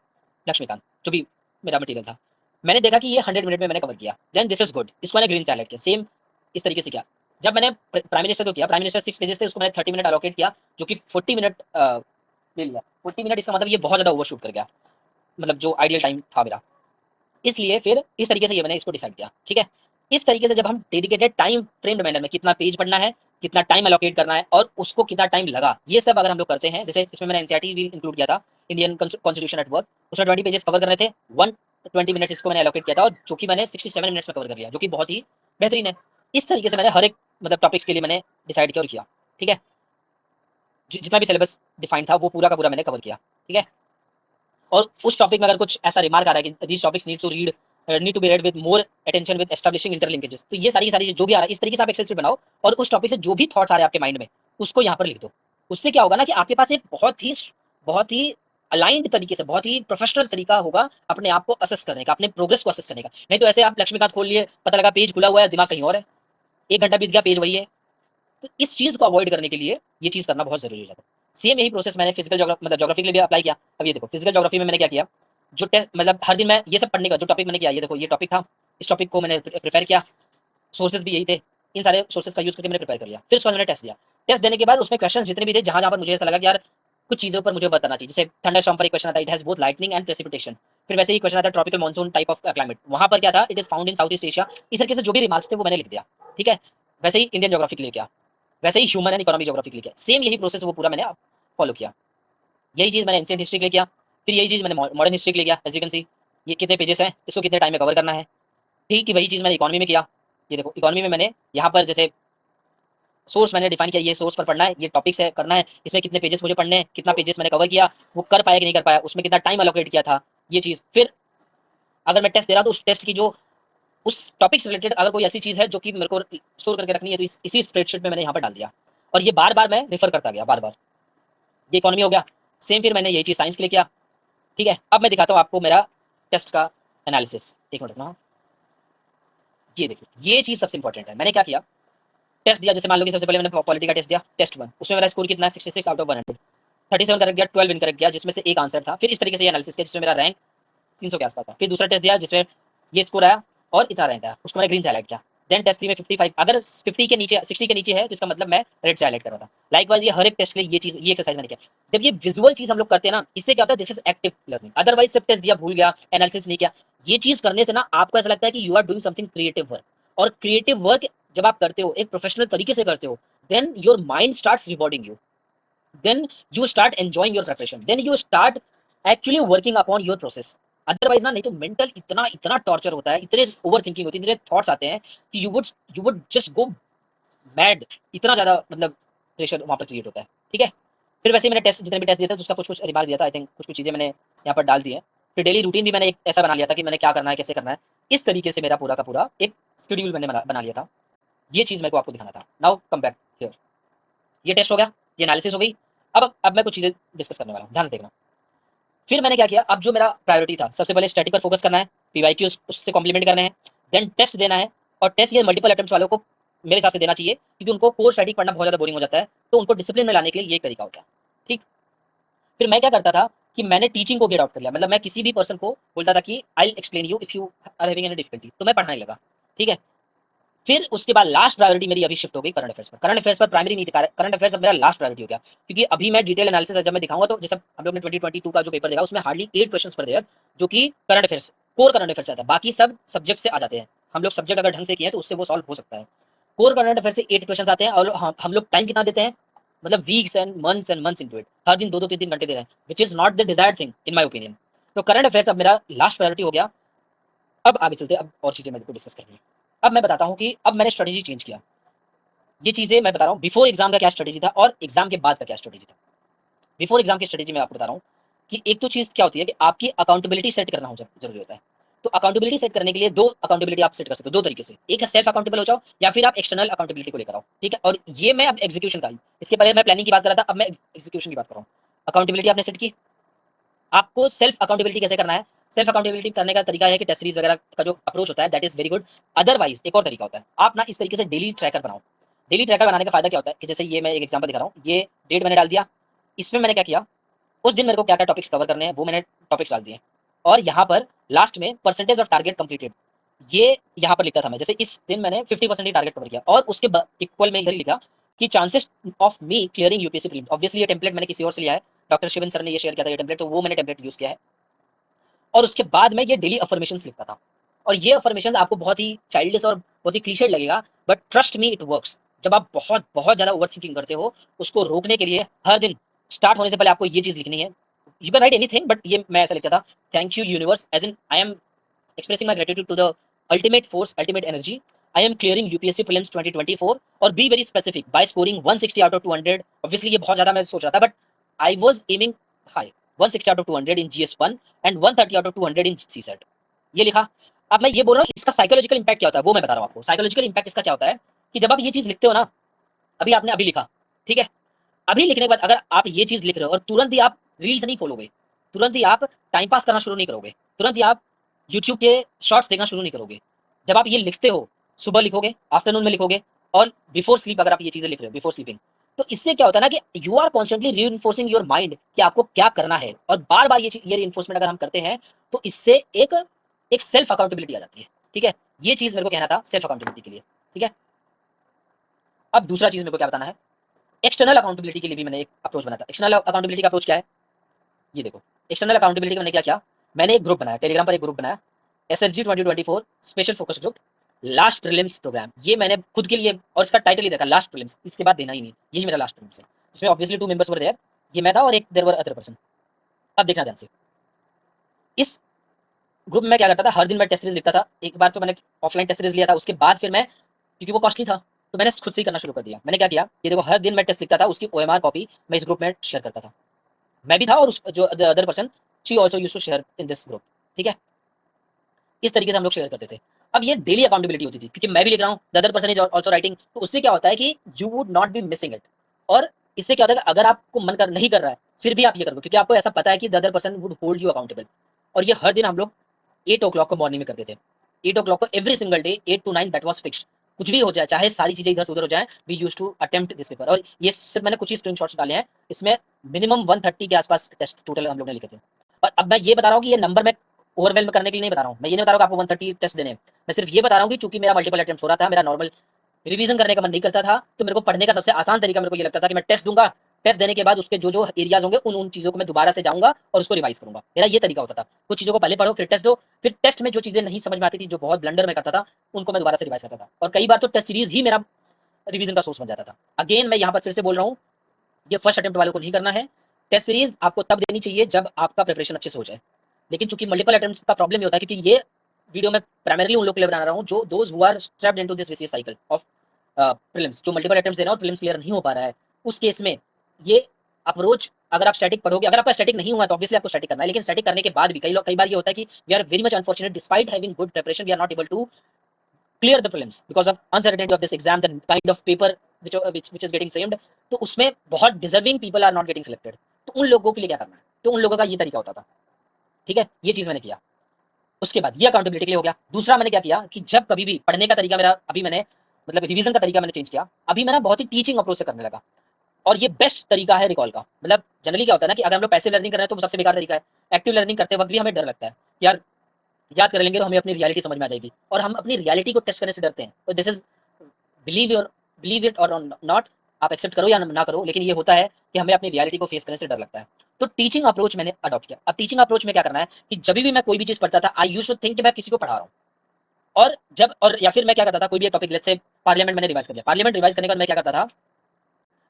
Laxmikanth, जो भी मेरा मटेरियल था। मैंने देखा कि ये 100 मिनट में मैंने कवर किया, देन दिस इज गुड, इसको मैंने ग्रीन से हाईलाइट किया, सेम इस तरीके से किया। जब मैंने प्राइम मिनिस्टर को किया, प्राइम मिनिस्टर 6 पेजेस थे, उसको मैंने 30 मिनट अलोकेट किया, जो कि 40 मिनट ले लिया। 40 मिनट इसका मतलब ये बहुत ज्यादा ओवरशूट कर गया, मतलब जो आइडियल टाइम था मेरा। इसलिए फिर इस तरीके से ये मैंने इसको डिसाइड किया। ठीक है, इस तरीके से जब हम डेडिकेटेड टाइम फ्रेम्ड मैनर में कितना पेज पढ़ना है, कितना टाइम अलोकेट करना है, और उसको कितना टाइम लगा, ये सब अगर हम लोग करते हैं, जैसे इसमें मैंने एनसीईआरटी भी इंक्लूड किया था, इंडियन कॉन्स्टिट्यूशन एट वर्क, उसमें 20 पेजेस कवर करने थे, 120 मिनट्स इसको मैंने अलोकेट किया था, और जो कि मैंने 67 मिनट्स में कवर कर लिया, जो कि बहुत ही बेहतरीन है। इस तरीके से मैंने हर एक मतलब टॉपिक्स के लिए मैंने डिसाइड किया और किया। ठीक है, जितना भी सिलेबस डिफाइंड था वो पूरा का पूरा मैंने कवर किया। ठीक है, और उस टॉपिक में अगर कुछ ऐसा रिमार्क आ रहा है कि these topics need to be read with more attention with establishing interlinkages, तो ये सारी जो भी आ रहा है, इस तरीके से आप एक्सेल शीट बनाओ, और उस टॉपिक से जो भी थॉट्स आ रहे हैं आपके माइंड में, उसको यहाँ पर लिख दो। उससे क्या होगा ना कि आपके पास एक बहुत ही अलाइंड तरीके से, बहुत ही प्रोफेशनल तरीका होगा अपने आप को असेस करने का, अपने प्रोग्रेस को असेस करने का। नहीं तो ऐसे आप लक्ष्मीकांत खोल लिए, पता लगा पेज खुला हुआ है, दिमाग कहीं और है, 1 घंटा बीत गया, पेज वही है। तो इस चीज को अवॉइड करने के लिए ये चीज करना बहुत जरूरी हो जाता है। सेम यही प्रोसेस मैंने फिजिकल मतलब ज्योग्राफी के लिए भी अप्लाई किया। अब ये देखो, फिजिकल ज्योग्राफी में मैंने क्या किया, जो मतलब हर दिन मैं ये सब पढ़ने का जो टॉपिक मैंने किया, ये देखो ये टॉपिक था, इस टॉपिक को मैंने प्रिपेयर किया, सोर्सेज भी यही थे, इन सारे सोर्सेज का यूज करके मैंने प्रिपेयर कर लिया। फिर उसके बाद मैंने टेस्ट दिया। टेस्ट देने के बाद उसमें क्वेश्चन जितने भी थे, जहां जहां पर मुझे ऐसा लगा कि यार कुछ चीजों पर मुझे वर्क करना चाहिए, जैसे थंडर स्टॉर्म पर एक क्वेश्चन आता है, it has both lightning and precipitation. फिर वैसे ही क्वेश्चन आता है tropical monsoon type of climate, वहां पर क्या था, it is found in south east Asia. इस तरीके से जो भी रिमार्क्स थे वो मैंने लिख दिया। ठीक है, वैसे ही इंडियन ज्योग्राफी के लिए क्या, वैसे ही ह्यूमन एंड इकोनॉमिक ज्योग्राफी के लिए क्या, सेम यही प्रोसेस वो पूरा मैंने फॉलो किया। यही चीज मैंने एंशिएंट हिस्ट्री के लिए किया, फिर यही चीज मैंने मॉडर्न हिस्ट्री के लिए किया। एज यू कैन सी, ये कितने पेजेस हैं, इसको कितने टाइम में कवर करना है। ठीक है, वही चीज मैंने इकोनॉमी में किया। ये देखो, इकोनॉमी में मैंने यहाँ पर जैसे सोर्स मैंने डिफाइन किया, ये सोर्स पर पढ़ना है, ये टॉपिक्स है करना है, इसमें कितने पेजेस मुझे पढ़ने हैं, कितना पेजेस मैंने कवर किया, वो कर पाया कि नहीं कर पाया, उसमें कितना टाइम अलोकेट किया था, ये चीज। फिर अगर मैं टेस्ट दे रहा हूँ तो उस टेस्ट की जो उस टॉपिक से रिलेटेड अगर कोई ऐसी चीज है जो कि मेरे को स्टोर करके रखनी है, तो इसी स्प्रेडशीट में मैंने यहाँ पर डाल दिया, और ये बार बार मैं रेफर करता गया, बार बार। ये इकोनॉमी हो गया। सेम फिर मैंने यही चीज साइंस के लिए किया। ठीक है, अब मैं दिखाता हूँ आपको मेरा टेस्ट का एनालिसिस। एक मिनट ना, ये देखिए, ये चीज सबसे इंपॉर्टेंट है। मैंने क्या किया, टेस्ट दिया, जैसे मान लो कि सबसे पहले मैंने पॉलिटी का टेस्ट दिया, टेस्ट 1, उसमें मेरा स्कोर कितना है, 66 आउट ऑफ 100, 37 करेक्ट गया, 12 इनकरेक्ट गया, जिसमें से एक आंसर था। फिर इस तरीके से एनालिसिस किया, जिसमें मेरा रैंक 300 के आसपास था। फिर दूसरा टेस्ट दिया, जिसमें ये स्कोर आया और इतना रैंक आया, उसको मैंने ग्रीन से हाईलाइट किया। देन टेस्ट 3 में 55, अगर 50 के नीचे, 60 के नीचे है, तो इसका मतलब मैं रेड से हाईलाइट कर रहा था। लाइकवाइज ये हर एक टेस्ट के लिए ये चीज, ये एक्सरसाइज मैंने किया। जब ये विजुअल चीज हम लोग करते हैं ना, इससे क्या होता है, this is active learning. Otherwise सिर्फ टेस्ट दिया, भूल गया, एनालिसिस नहीं किया, ये चीज करने से ना आपको ऐसा लगता है कि you are doing something creative work. और क्रिएटिव वर्क जब आप करते हो, एक प्रोफेशनल तरीके से करते हो, then your mind starts rewarding you, then you start enjoying your preparation, then you start actually working upon your process। Otherwise ना, नहीं तो मेंटल इतना इतना टॉर्चर होता है, इतने ओवर थिंकिंग होती है, इतने थॉट्स आते हैं कि you would just go mad. इतना ज्यादा मतलब प्रेशर वहां पर क्रिएट होता है। ठीक है, फिर वैसे ही मैंने टेस्ट, जितने भी टेस्ट दिया था, तो उसका कुछ कुछ रिमार्क दिया था, आई थिंक कुछ कुछ चीजें मैंने यहाँ पर डाल दी है। फिर डेली रूटीन भी मैंने एक ऐसा बना लिया था कि मैंने क्या करना है, कैसे करना है, इस तरीके से मेरा पूरा का पूरा एक शेड्यूल मैंने बना लिया था। ये चीज मेरे को आपको दिखाना था। नाउ कम बैक हियर, ये टेस्ट हो गया, ये एनालिसिस हो गई। अब मैं कुछ चीजें डिस्कस करने वाला हूँ, ध्यान से देखना। फिर मैंने क्या किया, अब जो मेरा प्रायोरिटी था, सबसे पहले स्टैटिक पर फोकस करना है, पीवाईक्यू उससे कॉम्प्लीमेंट करने हैं, देन टेस्ट देना है। और टेस्ट ये मल्टीपल अटेम्प्ट वालों को मेरे हिसाब से देना चाहिए, क्योंकि उनको कोर स्टैटिक पढ़ना बहुत ज्यादा बोरिंग हो जाता है, तो उनको डिसिप्लिन में लाने के लिए ये एक तरीका होता है। ठीक। फिर मैं क्या करता था कि मैंने टीचिंग को भी अडॉप्ट कर लिया, मतलब मैं किसी भी पर्सन को बोलता था कि I will explain you if you are having any difficulty, तो मैं पढ़ाने लगा। ठीक है। फिर उसके बाद लास्ट प्रायोरिटी मेरी अभी शिफ्ट हो गई करंट अफेयर्स पर। करंट अफेयर्स पर प्राइमरी नहीं थी, करंट अफेयर्स अब मेरा लास्ट प्रायोरिटी हो गया, क्योंकि अभी मैं डिटेल एनालिसिस जब मैं दिखाऊंगा तो जैसे हम लोग ने 2022 का जो पेपर देखा उसमें हार्डली 8 क्वेश्चंस पर देयर जो कि current affairs, core current affairs आता है, बाकी सब सब्जेक्ट से आ जाते हैं। हम लोग सब्जेक्ट अगर ढंग से किए तो उससे वो सॉल्व हो सकता है। कोर करंट अफेयर से 8 क्वेश्चंस आते हैं और हम लोग टाइम कितना देते हैं, मतलब weeks and months into it, हर दिन 2-2 3-3 घंटे दे रहे हैं, which is not the desired thing in my opinion. तो करंट अफेयर्स अब मेरा लास्ट प्रायोरिटी हो गया। अब आगे चलते हैं, अब और चीजें मेरे को डिस्कस करनी है। अब मैं बताता हूँ कि अब मैंने स्ट्रेटेजी चेंज किया। ये चीजें मैं बता रहा हूँ बिफोर एग्जाम का क्या स्ट्रेटेजी था और एग्जाम के बाद का क्या स्ट्रेटेजी था। बिफोर एग्जाम की स्ट्रेटेजी मैं आपको बता रहा हूँ कि एक तो चीज क्या होती है कि आपकी अकाउंटेबिलिटी सेट करना हो जरूरी होता है। तो अकाउंटेबिलिटी सेट करने के लिए दो अकाउंटेबिलिटी आप सेट कर सकते हो दो तरीके से, एक है सेल्फ अकाउंटेबल हो जाओ या फिर आप एक्सटर्नल अकाउंटेबिलिटी को लेकर आओ। ठीक है। और ये मैं अब एग्जीक्यूशन का ही, इसके पहले मैं प्लानिंग की बात कर रहा था, अब मैं एग्जीक्यूशन की बात कर रहा हूँ। अकाउंटेबिलिटी आपने सेट की, आपको सेल्फ अकाउंटेबिलिटी कैसे करना है। सेल्फ अकाउंटेबिलिटी करने का तरीका है कि टेस्ट सीरीज वगैरह का जो अप्रोच होता है that is very good. Otherwise एक और तरीका होता है, आप ना इस तरीके से डेली ट्रैकर बनाओ। डेली ट्रैकर बनाने का फायदा क्या होता है कि जैसे ये मैं एक एग्जांपल दिखा रहा हूँ, ये डेट मैंने डाल दिया, इसमें मैंने क्या किया, उस दिन मेरे को क्या क्या टॉपिक्स कवर करने हैं वो मैंने टॉपिक्स डाल दिए, और यहाँ पर लास्ट में परसेंटेज ऑफ टारगेट कंप्लीटेड ये यहाँ पर लिखता था मैं, जैसे इस दिन मैंने 50% ही टारगेट कवर किया, और उसके इक्वल में इधर ही लिखा कि chances of me clearing UPSC prelims. Obviously ये टेम्पलेट मैंने किसी और से लिया है, डॉक्टर शिवन सर ने ये शेयर किया था ये टेम्पलेट, तो वो मैंने टेम्पलेट यूज किया है। और उसके बाद मैं ये डेली अफर्मेशंस लिखता था, और ये अफर्मेशंस आपको बहुत ही चाइल्डिश और बहुत ही क्लीशेड लगेगा, but trust me it works. जब आप बहुत बहुत ज्यादा ओवर थिंकिंग करते हो, उसको रोकने के लिए हर दिन स्टार्ट होने से पहले आपको ये चीज लिखनी है। You can write anything, but ये मैं ऐसा लिखता था, thank you universe, as in I am expressing my gratitude to the ultimate force, ultimate energy. I am clearing UPSC prelims 2024 और be very specific by scoring 160 out of 200. Obviously ये बहुत ज्यादा मैं सोच रहा था, but I was aiming high, 160 out of 200 in GS1 and 130 out of 200 in CSET. ये लिखा। अब मैं ये बोल रहा हूँ इसका साइकोलॉजिकल इंपैक्ट क्या होता है वो मैं बता रहा हूँ आपको। साइकोलॉजिकल इंपैक्ट इसका क्या होता है कि जब आप ये चीज लिखते हो ना, अभी आपने अभी लिखा, ठीक है, अभी लिखने के बाद अगर आप ये चीज लिख रहे हो और तुरंत ही आप रील्स नहीं खोलोगे, तुरंत ही आप टाइम पास करना शुरू नहीं करोगे, तुरंत ही आप यूट्यूब के शॉर्ट्स देखना शुरू नहीं करोगे। जब आप ये लिखते हो, सुबह लिखोगे, आफ्टरनून में लिखोगे, और बिफोर स्लीप अगर आप ये चीजें लिख रहे हो बिफोर स्लीपिंग, तो इससे क्या होता है ना कि you are constantly reinforcing your mind कि आपको क्या करना है, और बार बार ये रीइंफोर्समेंट अगर हम करते हैं तो इससे एक एक सेल्फ अकाउंटेबिलिटी आ जाती है। ठीक है। ये चीज मेरे को कहना था सेल्फ अकाउंटेबिलिटी के लिए। ठीक है। अब दूसरा चीज मेरे को क्या बताना है, एक्सटर्नल अकाउंटेबिलिटी के लिए भी मैंने एक अप्रोच बनाया था। एक्सटर्नल अकाउंटेबिलिटी का अप्रोच क्या है, ये देखो। एक्सटर्नल अकाउंटेबिलिटी का मैंने क्या किया, मैंने एक ग्रुप बनाया, टेलीग्राम पर एक ग्रुप बनाया, SHG 2024 special focus group last prelims programme. ये मैंने खुद के लिए, और इसका टाइटल ही रखा लास्ट प्रीलिम्स, इसके बाद देना ही नहीं, यही मेरा लास्ट प्रीलिम्स है। इसमें ऑब्वियसली 2 मेंबर्स वर देयर, ये मैं था और एक देयर वर अदर पर्सन। अब देखना ध्यान से, इस ग्रुप में मैं क्या करता था, हर दिन मैं टेस्ट सीरीज लिखता था। एक बार तो मैंने ऑफलाइन टेस्ट सीरीज लिया था, उसके बाद फिर मैं, क्योंकि वो कॉस्टली था, तो मैंने खुद से ही करना शुरू कर दिया। मैंने क्या किया, ये देखो, हर दिन मैं टेस्ट लिखता था, उसकी ओएमआर कॉपी मैं इस ग्रुप में शेयर करता था। मैं भी था और उस जो other person, she also used to share in this group. ठीक है। इस तरीके से हम लोग शेयर करते थे। अब ये डेली अकाउंटेबिलिटी होती थी, क्योंकि मैं भी लिख रहा हूँ, the other person is also writing, तो उससे क्या होता है कि you would not B missing it. और इससे क्या होता है कि अगर आपको मन कर नहीं कर रहा है फिर भी आप ये करोगे, क्योंकि आपको ऐसा पता है कि the other person would hold you accountable. और ये हर दिन हम लोग 8 o'clock को मॉर्निंग में करते थे। 8 o'clock को every single day, 8 to 9 that was fixed. कुछ भी हो जाए, चाहे सारी चीजें इधर से उधर हो जाए, we used to attempt this paper. और ये सिर्फ मैंने कुछ ही स्क्रीनशॉट्स डाले हैं, इसमें मिनिमम 130 के आसपास टेस्ट टोटल हम लोग ने लिखे थे। और अब मैं ये बता रहा हूँ कि ये नंबर मैं ओवरवेलम करने के लिए नहीं बता रहा हूँ, मैं ये नहीं बता रहा हूँ कि आपको 130 टेस्ट देने हैं। मैं सिर्फ ये बता रहा हूँ कि चूंकि मेरा मल्टीपल अटेम्प्ट हो रहा था, मेरा नॉर्मल रिवीजन करने का मन नहीं करता था, तो मेरे को पढ़ने का सबसे आसान तरीका मेरे को ये लगता था कि मैं टेस्ट दूंगा, टेस्ट देने के बाद उसके जो जो एरियाज होंगे उन उन चीजों को मैं दोबारा से जाऊंगा और उसको रिवाइज करूंगा। मेरा ये तरीका होता था, कुछ चीजों को पहले पढ़ो फिर टेस्ट दो, फिर टेस्ट में जो चीजें नहीं समझ में आती थी, जो बहुत ब्लंडर में करता था, उनको मैं दोबारा से रिवाइज करता था। और कई बार तो टेस्ट सीरीज ही मेरा रिवीजन का सोर्स बन जाता था। अगेन मैं यहाँ पर फिर से बोल रहा हूँ, ये फर्स्ट अटेम्प्ट वालों को नहीं करना है। टेस्ट सीरीज आपको तब देनी चाहिए जब आपका प्रिपरेशन अच्छे से हो जाए। लेकिन चूंकि मल्टीपल अटेम्प्ट्स का प्रॉब्लम ये होता है, क्योंकि ये वीडियो मैं प्राइमरली उन लोग के लिए बना रहा हूँ जो those who are strapped into this vicious cycle of prelims, जो मल्टीपल अटेम्प्ट्स देना और प्रीलिम्स क्लियर नहीं हो पा रहा है। उस केस में ये अप्रोच, अगर आप स्टैटिक पढ़ोगे, अगर आपका स्टैटिक नहीं हुआ तो ऑब्वियसली आपको स्टैटिक करना है, लेकिन स्टैटिक करने के बाद भी कई बार ये होता है कि we are very much unfortunate, despite having good preparation we are not able to clear the prelims because of uncertainty of this exam, the kind of paper which is getting framed, तो उसमें बहुत deserving people are not getting selected। तो उन लोगों के लिए क्या करना है, तो उन लोगों का ये तरीका होता था। ठीक है। ये चीज मैंने किया। उसके बाद ये अकाउंटेबिलिटी के लिए हो गया। दूसरा मैंने क्या किया कि जब कभी भी पढ़ने का तरीका मेरा, अभी मैंने मतलब रिवीजन का तरीका मैंने चेंज किया। अभी मैं ना बहुत ही टीचिंग अप्रोच से करने लगा। और ये बेस्ट तरीका है रिकॉल का। मतलब जनरली क्या होता है ना कि अगर हम लोग पैसिव लर्निंग कर रहे हैं तो वो सबसे बेकार तरीका है। एक्टिव लर्निंग करते वक्त भी हमें डर लगता है कि यार याद कर लेंगे तो हमें अपनी रियलिटी समझ में आ जाएगी, और हम अपनी रियलिटी को टेस्ट करने से डरते हैं। तो दिस इज बिलीव इट और नॉट, आप एक्सेप्ट करो या ना करो, लेकिन ये होता है कि हमें अपनी रियलिटी को फेस करने से डर लगता है। तो टीचिंग अप्रोच मैंने अडॉप्ट किया। अब टीचिंग अप्रोच में क्या करना है कि जब भी मैं कोई भी चीज पढ़ता था, आई यूज्ड टू थिंक कि मैं किसी को पढ़ा रहा हूँ। और जब और या फिर मैं क्या करता था, कोई भी एक टॉपिक, लेट्स से पार्लियामेंट मैंने रिवाइज कर लिया, पार्लियामेंट रिवाइज करने के बाद मैं क्या करता था,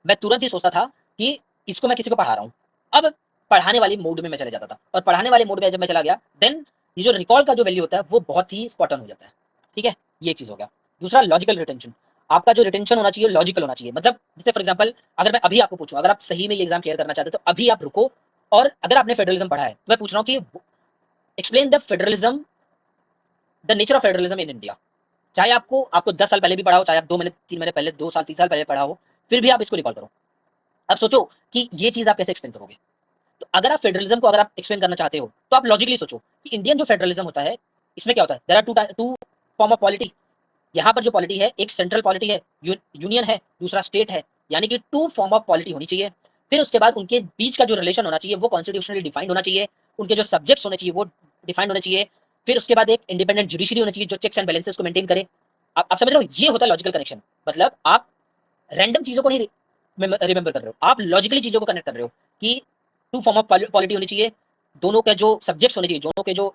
मैं तुरंत ही सोचता था कि इसको मैं किसी को पढ़ा रहा हूँ। अब पढ़ाने वाली मोड में मैं चले जाता था, और पढ़ाने वाले मोड में जब मैं चला गया, देन ये जो रिकॉल का जो वैल्यू होता है वो बहुत ही स्पॉट ऑन हो जाता है। ठीक है, ये चीज हो गया। दूसरा, लॉजिकल रिटेंशन। आपका जो रिटेंशन होना चाहिए लॉजिकल होना चाहिए। मतलब जैसे फॉर एग्जांपल, अगर मैं अभी आपको पूछूं, अगर आप सही में ये एग्जाम क्लियर करना चाहते हो तो अभी आप रुको, और अगर आपने फेडरलिज्म पढ़ा है तो मैं पूछ रहा हूँ कि explain the federalism, the nature of federalism in India. चाहे आपको आपको 10 साल पहले भी पढ़ा हो, चाहे आप 2 महीने 3 महीने पहले, 2 साल 3 साल पहले पढ़ा हो, फिर भी आप इसको रिकॉल करो। अब सोचो कि ये चीज आप कैसे एक्सप्लेन करोगे। तो अगर आप फेडरलिज्म को अगर आप एक्सप्लेन करना चाहते हो तो आप लॉजिकली सोचो कि इंडियन जो फेडरलिज्म होता है, इसमें क्या होता है, there are two form of polity. यहाँ पर जो पॉलिटी है, एक सेंट्रल पॉलिटी है, यूनियन है, दूसरा स्टेट है, यानी कि 2 फॉर्म ऑफ पॉलिटी होनी चाहिए। फिर उसके बाद उनके बीच का जो रिलेशन होना चाहिए वो कॉन्स्टिट्यूशनली डिफाइंड होना चाहिए, उनके जो सब्जेक्ट्स होने चाहिए वो डिफाइंड होने चाहिए। फिर उसके बाद एक इंडिपेंडेंट जुडिशरी होनी चाहिए जो चेक्स एंड बैलेंसेस को मेंटेन करे। आप समझ रहे हो, ये होता है लॉजिकल कनेक्शन। मतलब आप रैंडम चीजों को नहीं रिमेंबर कर रहे हो, आप लॉजिकली चीजों को कनेक्ट कर रहे हो कि 2 फॉर्म ऑफ पॉलिटी होनी चाहिए, दोनों के जो सब्जेक्ट्स होने चाहिए, दोनों के जो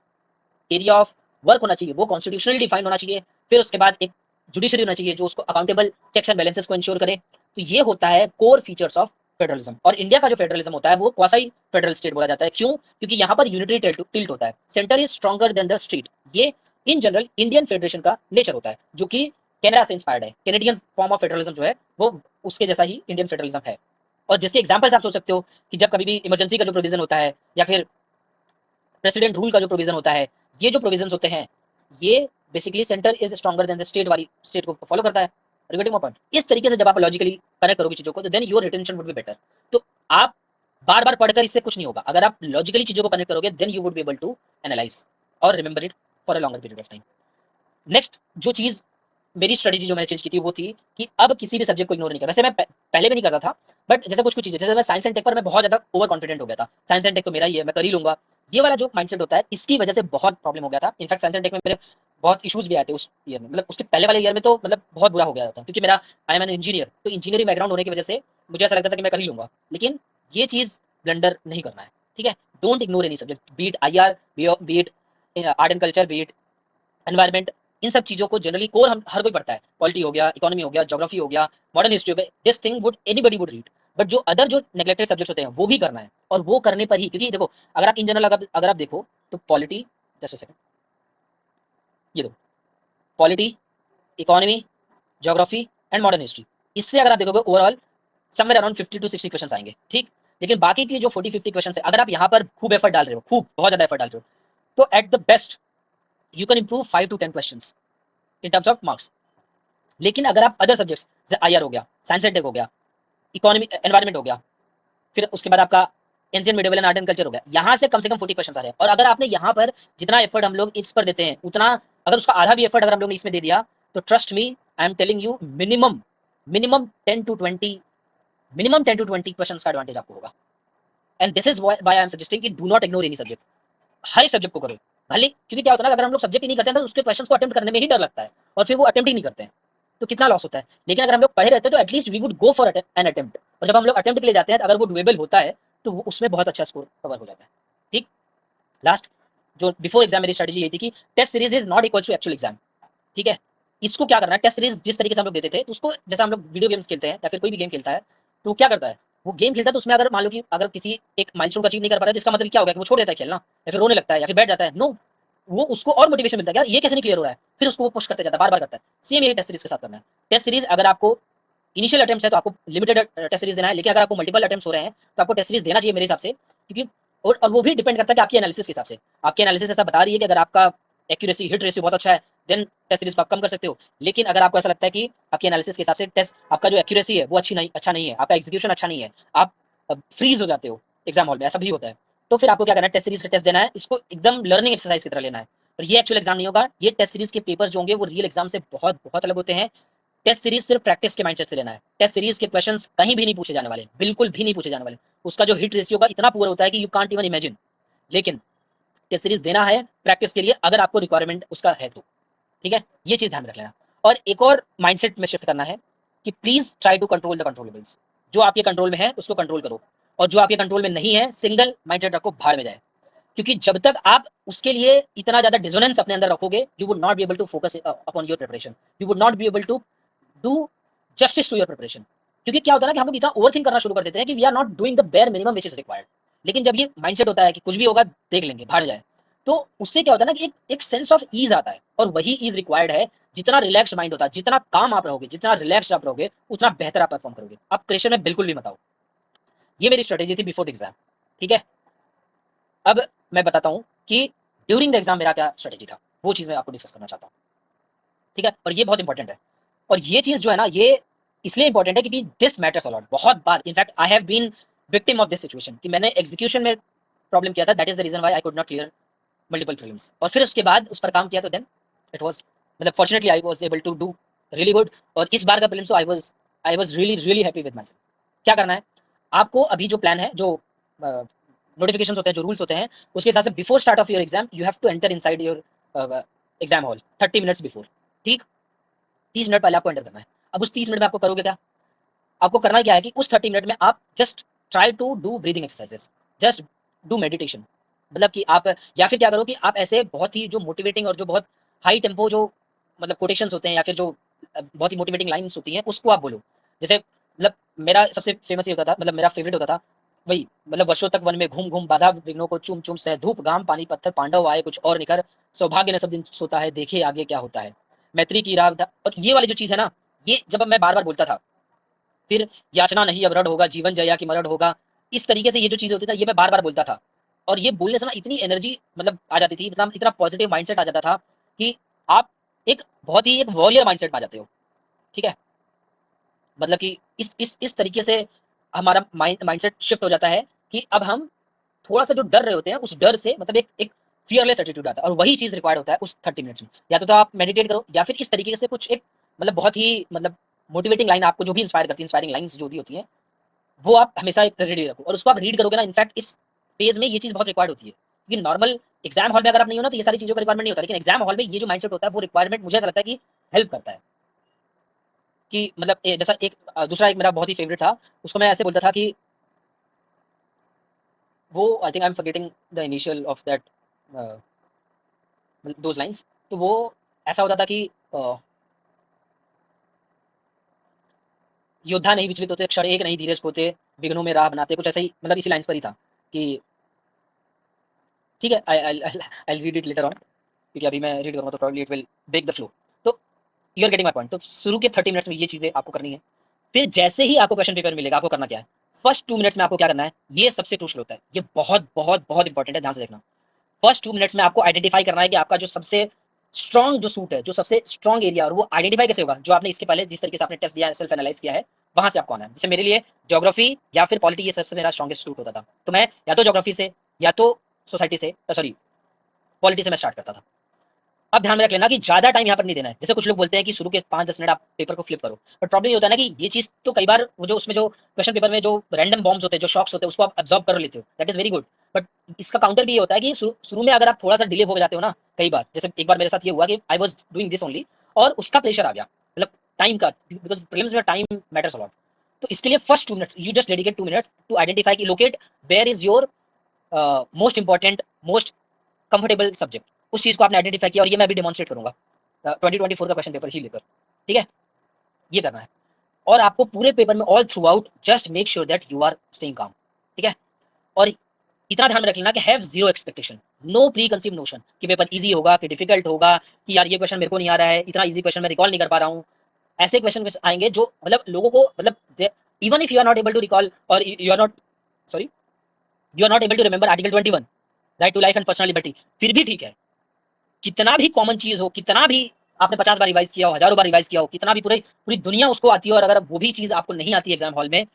एरिया ऑफ वर्क होना चाहिए वो कॉन्स्टिट्यूशनली डिफाइंड होना चाहिए। फिर उसके बाद एक जुडिशरी होना चाहिए जो उसको अकाउंटेबल, चेक्स एंड बैलेंसेस को इंश्योर करे। तो ये होता है कोर फीचर्स ऑफ फेडरलिज्म। और इंडिया का जो फेडरलिज्म होता है वो क्वासी फेडरल स्टेट बोला जाता है। क्यों? क्योंकि यहाँ पर यूनिटरी टिल्ट होता है, centre is stronger than the state. ये इन जनरल इंडियन फेडरेशन का नेचर होता है, जो कि कनाडा से इंस्पायर्ड है। कैनेडियन फॉर्म ऑफ फेडरलिज्म जो है वो उसके जैसा ही इंडियन फेडरलिज्म है। और जिसके एग्जाम्पल्स आप सोच सकते हो कि जब कभी भी इमरजेंसी का जो प्रोविजन होता है, या फिर प्रेसिडेंट रूल का जो प्रोविजन होता है, ये जो प्रोविजन होते हैं, ये basically centre is stronger than the state वाली स्टेट को फॉलो करता है। रिगेटिंग माय पॉइंट, इस तरीके से जब आप लॉजिकली कनेक्ट करोगे चीजों को, तो then your retention would be better. तो आप बार बार पढ़कर इससे कुछ नहीं होगा, अगर आप लॉजिकली चीजों को कनेक्ट करोगे then you would be able to analyse और remember it for a longer period of time. Next जो चीज मेरी स्ट्रेटेजी जो मैंने चेंज की थी वो थी कि अब किसी भी सब्जेक्ट को इग्नोर नहीं करना। वैसे मैं पहले भी नहीं करता था, बट जैसे कुछ कुछ चीजें, जैसे मैं साइंस एंड टेक पर मैं बहुत ज्यादा ओवर कॉन्फिडेंट हो गया था, साइंस एंड टेक तो मेरा ही है, मैं कर ही लूंगा। ये वाला जो माइंडसेट होता है, इसकी वजह से बहुत प्रॉब्लम हो गया था। इनफैक्ट साइंस एंड टेक में मेरे बहुत इश्यूज भी आए थे उस ईयर में, मतलब उसके पहले वाले ईयर में तो मतलब बहुत बुरा हो गया था, क्योंकि मेरा आई एम एन इंजीनियर, तो इंजीनियरिंग बैकग्राउंड होने की वजह से मुझे ऐसा लगता था कि मैं कर ही लूंगा। लेकिन ये चीज ब्लंडर नहीं करना है, ठीक है। Don't ignore any subject, be it I R, be it art and culture, be it environment. इन सब चीजों को जनरली कोर हम हर कोई पढ़ता है, पॉलिटी हो गया, इकोनॉमी हो गया, ज्योग्राफी हो गया, मॉडर्न हिस्ट्री हो गया, this thing would anybody would read. But जो अदर जो नेग्लेक्टेड सब्जेक्ट्स होते हैं वो भी करना है, और वो करने पर ही, क्योंकि देखो अगर आप इन जनरल अगर आप देखो तो पॉलिटी, जस्ट अ सेकंड, ये देखो, polity, economy, geography and modern history, इससे अगर आप देखोगे overall somewhere around 50 to 60 question आएंगे, ठीक। लेकिन बाकी की जो 40-50 क्वेश्चन है, अगर आप यहाँ पर खूब एफर्ट डाल रहे हो, खूब बहुत ज्यादा एफर्ट डाल रहे हो, तो at the best you can improve 5 to 10 question in terms of marks. लेकिन अगर आप अदर सब्जेक्ट्स जैसे आई आर हो गया, साइंस एंड टेक हो गया, इकोनॉमी एनवायरमेंट हो गया, फिर उसके बाद आपका ancient medieval and art and culture हो गया, यहाँ से कम 40 क्वेश्चन आ रहे हैं। और अगर आपने यहाँ पर जितना एफर्ट हम लोग इस पर देते हैं, उतना अगर उसका आधा भी एफर्ट अगर हम लोग ने इसमें दे दिया, तो trust me, I am telling you, minimum minimum 10 to 20 minimum 10 to 20 question का एडवांटेज आपको होगा। And this is why I am suggesting कि do not ignore any subject. हर एक सब्जेक्ट को करो भले, क्योंकि क्या होता है ना, अगर हम लोग सब्जेक्ट ही नहीं करते हैं तो उसके क्वेश्चन को अटेम्प्ट करने में ही डर लगता है, और फिर वो अटेम्प्ट ही नहीं करते हैं, तो कितना लॉस होता है। लेकिन अगर हम लोग पढ़े रहते हैं तो at least we would go for an attempt, और जब हम लोग अटेम्प्ट के लिए जाते हैं, तो अगर वो डुएबल होता है तो वो उसमें बहुत अच्छा स्कोर कवर हो जाता है, ठीक। लास्ट जो बिफोर एग्जाम मेरी स्ट्रेटजी ये थी कि test series is not equal to actual exam, ठीक है। इसको क्या करना है, टेस्ट सीरीज जिस तरीके से हम लोग देते थे, तो उसको जैसे हम लोग वीडियो गेम्स खेलते हैं या फिर कोई भी गेम खेलता है, तो क्या करता है, वो गेम खेलता है तो उसमें अगर मान लो कि अगर किसी एक माइलस्टोन को अचीव नहीं कर पा रहा है, तो इसका मतलब क्या होगा कि वो छोड़ देता है खेलना, या फिर रोने लगता है, या फिर बैठ जाता है। नो, वो उसको और मोटिवेशन मिलता है, यार ये कैसे नहीं क्लियर हो रहा है, फिर उसको वो पुश करते जाता है, बार बार करता है। सेम यही टेस्ट सीरीज के साथ करना है। टेस्ट सीरीज अगर आपको इनिशियल अटेम्प्ट है तो आपको लिमिटेड टेस्ट सीरीज देना है, लेकिन अगर आपको मल्टीपल अटेम्प्ट हो रहे हैं तो आपको टेस्ट सीरीज देना चाहिए मेरे हिसाब से, क्योंकि और वो भी डिपेंड करता है कि आपकी एनालिसिस के हिसाब से। आपकी एनालिसिस ऐसा बता रही है कि अगर आपका एक्यूरेसी हिट रेशियो बहुत अच्छा है, देन टेस्ट सीरीज को आप कम कर सकते हो। लेकिन अगर आपको ऐसा लगता है कि आपकी एनालिसिस के हिसाब से टेस्ट आपका जो एक्यूरेसी है वो अच्छा नहीं है, आपका एग्जीक्यूशन अच्छा नहीं है, आप फ्रीज हो जाते हो एग्जाम हॉल में, ऐसा भी होता है, तो फिर आपको क्या करना है, टेस्ट सीरीज का टेस्ट देना है, इसको एकदम लर्निंग एक्सरसाइज की तरह लेना है। और ये एक्चुअल एग्जाम नहीं होगा, ये टेस्ट सीरीज के पेपर्स जो होंगे वो रियल एग्जाम से बहुत बहुत अलग होते हैं। टेस्ट सीरीज सिर्फ प्रैक्टिस के माइंडसेट से लेना है। टेस्ट सीरीज के क्वेश्चंस कहीं भी नहीं पूछे जाने वाले, बिल्कुल भी नहीं पूछे जाने वाले। उसका जो हिट रेशियो का इतना पुअर होता है कि यू कांट इवन इमेजिन। लेकिन टेस्ट सीरीज देना है प्रैक्टिस के लिए, अगर आपको रिक्वायरमेंट उसका है तो। ठीक है, ये चीज ध्यान में रख लेना। और एक और माइंडसेट में शिफ्ट करना है कि please try to control the controllables. जो आपके कंट्रोल में है उसको कंट्रोल करो, और जो आपके कंट्रोल में नहीं है सिंगल माइंडसेट रखो, भाड़ में जाए। क्योंकि जब तक आप उसके लिए इतना ज्यादा डिसोनेंस अपने अंदर रखोगे, you would not be able to focus upon your preparation, you would not be able to do justice to your preparation. क्योंकि क्या होता है ना कि हम लोग इतना ओवरथिंक करना शुरू कर देते हैं कि we are not doing the bare minimum which is required. लेकिन जब ये माइंडसेट होता है कि कुछ भी होगा देख लेंगे, भाड़ जाए, तो उससे क्या होता है ना कि एक सेंस ऑफ ईज आता है, और वही ईज रिक्वायर्ड है। जितना रिलैक्स माइंड होता है, जितना काम आप रहोगे, जितना रिलैक्स आप रहोगे, उतना बेहतर आप परफॉर्म करोगे। आप प्रेशर में बिल्कुल भी मत आओ। ये मेरी स्ट्रेटेजी थी बिफोर द एग्जाम। ठीक है, अब मैं बताता हूँ कि ड्यूरिंग द एग्जाम मेरा क्या स्ट्रेटेजी था, वो चीज मैं आपको डिस्कस करना चाहता हूँ। ठीक है, और ये बहुत इंपॉर्टेंट है। और ये चीज जो है ना, ये इसलिए इंपॉर्टेंट है क्योंकि दिस मैटर्स अलॉट। बहुत बार in fact I have been victim of this situation कि मैंने एग्जीक्यूशन में प्रॉब्लम किया था। That is the reason why I could not clear multiple prelims. और फिर उसके बाद उस पर काम किया तो देन इट वाज, मतलब fortunately I was able to do really good. और इस बार का प्रीलिम्स तो I was really really happy with myself. क्या करना है आपको, अभी जो प्लान है, जो नोटिफिकेशंस होते हैं, जो रूल्स होते हैं, उसके हिसाब से before start of your exam you have to enter inside your exam hall 30 minutes before. ठीक, 30 मिनट पहले आपको एंटर करना है। अब उस 30 मिनट में आपको करोगे क्या, आपको करना क्या है कि उस 30 मिनट में आप just try to do breathing exercises, just do meditation. मतलब कि आप, या फिर क्या करो कि आप ऐसे बहुत ही जो मोटिवेटिंग और जो बहुत हाई टेम्पो जो मतलब कोटेशंस होते हैं, या फिर जो बहुत ही मोटिवेटिंग लाइंस होती हैं, उसको आप बोलो। जैसे मतलब मेरा सबसे फेमस ये होता था, मतलब मेरा फेवरेट होता था वही, मतलब वर्षों तक वन में घूम घूम, बाधा विघ्नों को चूम चूम, सह धूप घाम पानी पत्थर, पांडव आए कुछ और निखर, सौभाग्य ने सब दिन सोता है, देखे आगे क्या होता है, मैत्री की राह। और ये वाली जो चीज है ना, ये जब मैं बार बार बोलता था, फिर याचना नहीं अब रण होगा, जीवन जया कि मरण होगा, इस तरीके से ये जो चीज होती था, ये मैं बार बार बोलता था। और ये बोलने से ना इतनी एनर्जी मतलब आ जाती थी, मतलब इतना पॉजिटिव माइंडसेट आ जाता था कि आप एक बहुत ही एक वॉरियर माइंडसेट में आ जाते हो। ठीक है, मतलब कि इस तरीके से हमारा माइंडसेट शिफ्ट हो जाता है कि अब हम थोड़ा सा जो डर रहे होते हैं, उस डर से मतलब एक फियरलेस एटीट्यूड आता है। और वही चीज रिक्वायर्ड होता है उस 30 मिनट्स में। या तो आप मेडिटेट करो, या फिर इस तरीके से कुछ एक मतलब बहुत ही मतलब मोटिवेटिंग लाइन आपको जो भी इंस्पायर करती है, इंस्पायरिंग लाइंस जो भी होती हैं, वो आप हमेशा रेडी रखो। और उसको आप रीड करोगे ना, इनफैक्ट इस फेज में ये चीज बहुत रिक्वायर्ड होती है। क्योंकि नॉर्मल एग्जाम हॉल में अगर आप नहीं हो ना, तो ये सारी चीजों का रिक्वायरमेंट नहीं होता। लेकिन एग्जाम हॉल में ये जो माइंडसेट होता है, वो रिक्वायरमेंट मुझे ऐसा लगता है कि हेल्प करता है। कि मतलब जैसा एक दूसरा एक मेरा बहुत ही फेवरेट था, उसको मैं ऐसे बोलता था कि वो I think I am forgetting the initial of that those lines. तो वो ऐसा होता था कि योद्धा नहीं विचलित होते, क्षण एक नहीं धीरज खोते, विघ्नों में राह बनाते, कुछ ऐसा ही, मतलब इसी लाइंस पर ही था कि ठीक है, I read it later on, क्योंकि अभी मैं रीड करूंगा तो probably it will break the flow. तो you are getting my point. तो शुरू के 30 मिनट्स में ये चीजें आपको करनी है। फिर जैसे ही आपको क्वेश्चन पेपर मिलेगा, आपको करना क्या है, फर्स्ट 2 मिनट्स में आपको क्या करना है, ये सबसे क्रूशियल होता है, ये बहुत बहुत बहुत इंपॉर्टेंट है, ध्यान से देखना। फर्स्ट 2 मिनट्स में आपको आइडेंटिफाई करना है कि आपका जो सबसे स्ट्रॉन्ग जो सूट है, जो सबसे स्ट्रॉन्ग एरिया, और वो आइडेंटिफाई कैसे होगा, जो आपने इसके पहले जिस तरीके से आपने टेस्ट दिया, सेल्फ एनालाइज किया है, वहां से आपको आना है। जैसे मेरे लिए ज्योग्राफी या फिर पॉलिटी, ये सबसे मेरा स्ट्रॉन्गेस्ट सूट होता था। तो मैं या तो ज्योग्राफी से, या तो सोसाइटी से, सॉरी पॉलिटी से मैं स्टार्ट करता था। अब ध्यान में रख लेना कि ज्यादा टाइम यहाँ पर नहीं देना है। जैसे कुछ लोग बोलते हैं कि शुरू के 5-10 मिनट आप पेपर को फ्लिप करो, बट प्रॉब्लम ये होता है ना कि ये चीज तो कई बार वो जो उसमें जो क्वेश्चन पेपर में जो रैंडम बॉम्ब्स होते हैं, जो शॉक्स होते हैं, उसको आप अब्जॉर्ब कर लेते हो, that is very good. But इसका काउंटर भी ये होता है कि शुरू में अगर आप थोड़ा सा डिले हो जाते हो ना, कई बार, जैसे एक बार मेरे साथ ये हुआ कि I was doing this only, और उसका प्रेशर आ गया, मतलब टाइम का, बिकॉज प्रीलिम्स में टाइम मैटर्स अ लॉट। तो इसके लिए first 2 minutes you just dedicate 2 minutes to identify की locate where is your most important, most comfortable subject. उस चीज को आपने आइडेंटिफाई किया, और ये मैं अभी डेमोन्स्ट्रेट करूंगा 2024 का क्वेश्चन पेपर ही लेकर। ठीक है, ये करना है। और आपको पूरे पेपर में all throughout just make sure that you are staying calm. ठीक है, और इतना ध्यान में रख लेना कि have zero expectation, no preconceive notion कि पेपर इजी होगा कि डिफिकल्ट होगा, कि यार ये क्वेश्चन मेरे को नहीं आ रहा है, इतना इजी क्वेश्चन मैं रिकॉल नहीं कर पा रहा हूँ। ऐसे क्वेश्चन आएंगे जो मतलब लोगों को मतलब, even if you are not able to recall, और you are not, sorry, you are not able to remember article 21, right to life and personal liberty, फिर भी ठीक है। कितना भी कॉमन चीज हो, कितना भी आपने 50 बार रिवाइज किया हो, हजारों बार रिवाइज किया हो, कितना भी पूरी पूरी दुनिया उसको आती है, और अगर वो भी चीज आपको नहीं आती एग्जाम हॉल में,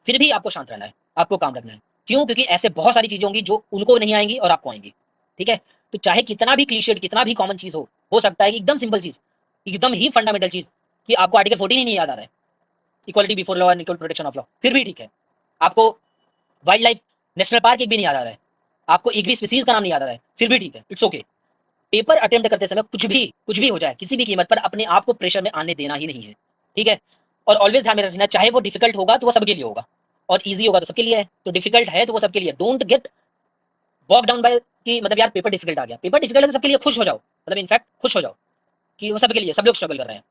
फिर भी आपको शांत रहना है, आपको काम रखना है। क्यों? क्योंकि ऐसे बहुत सारी चीजें होंगी जो उनको नहीं आएंगी और आपको आएंगी। ठीक है, तो चाहे कितना भी क्लीशेड, कितना भी कॉमन चीज हो सकता है कि एकदम सिंपल चीज, एकदम ही फंडामेंटल चीज, कि आपको आर्टिकल 14 ही नहीं याद आ रहा है, equality before law and equal protection of law, फिर भी ठीक है। आपको वाइल्ड लाइफ नेशनल पार्क एक भी नहीं याद आ रहा है, आपको एक भी स्पीसीज का नाम नहीं याद आ रहा है, फिर भी ठीक है, इट्स ओके। पेपर अटेम्प्ट करते समय कुछ भी हो जाए, किसी भी कीमत पर अपने आप को प्रेशर में आने देना ही नहीं है, ठीक है। और ऑलवेज ध्यान में रखना, चाहे वो डिफिकल्ट होगा तो वो सबके लिए होगा, और इजी होगा तो सबके लिए है, तो डिफिकल्ट है तो वो सबके लिए। Don't get walk down by कि मतलब यार पेपर डिफिकल्ट आ गया, पेपर डिफिकल्ट है तो सबके लिए खुश हो जाओ, मतलब इनफैक्ट खुश हो जाओ कि वो सबके लिए, सब लोग स्ट्रगल कर रहे हैं।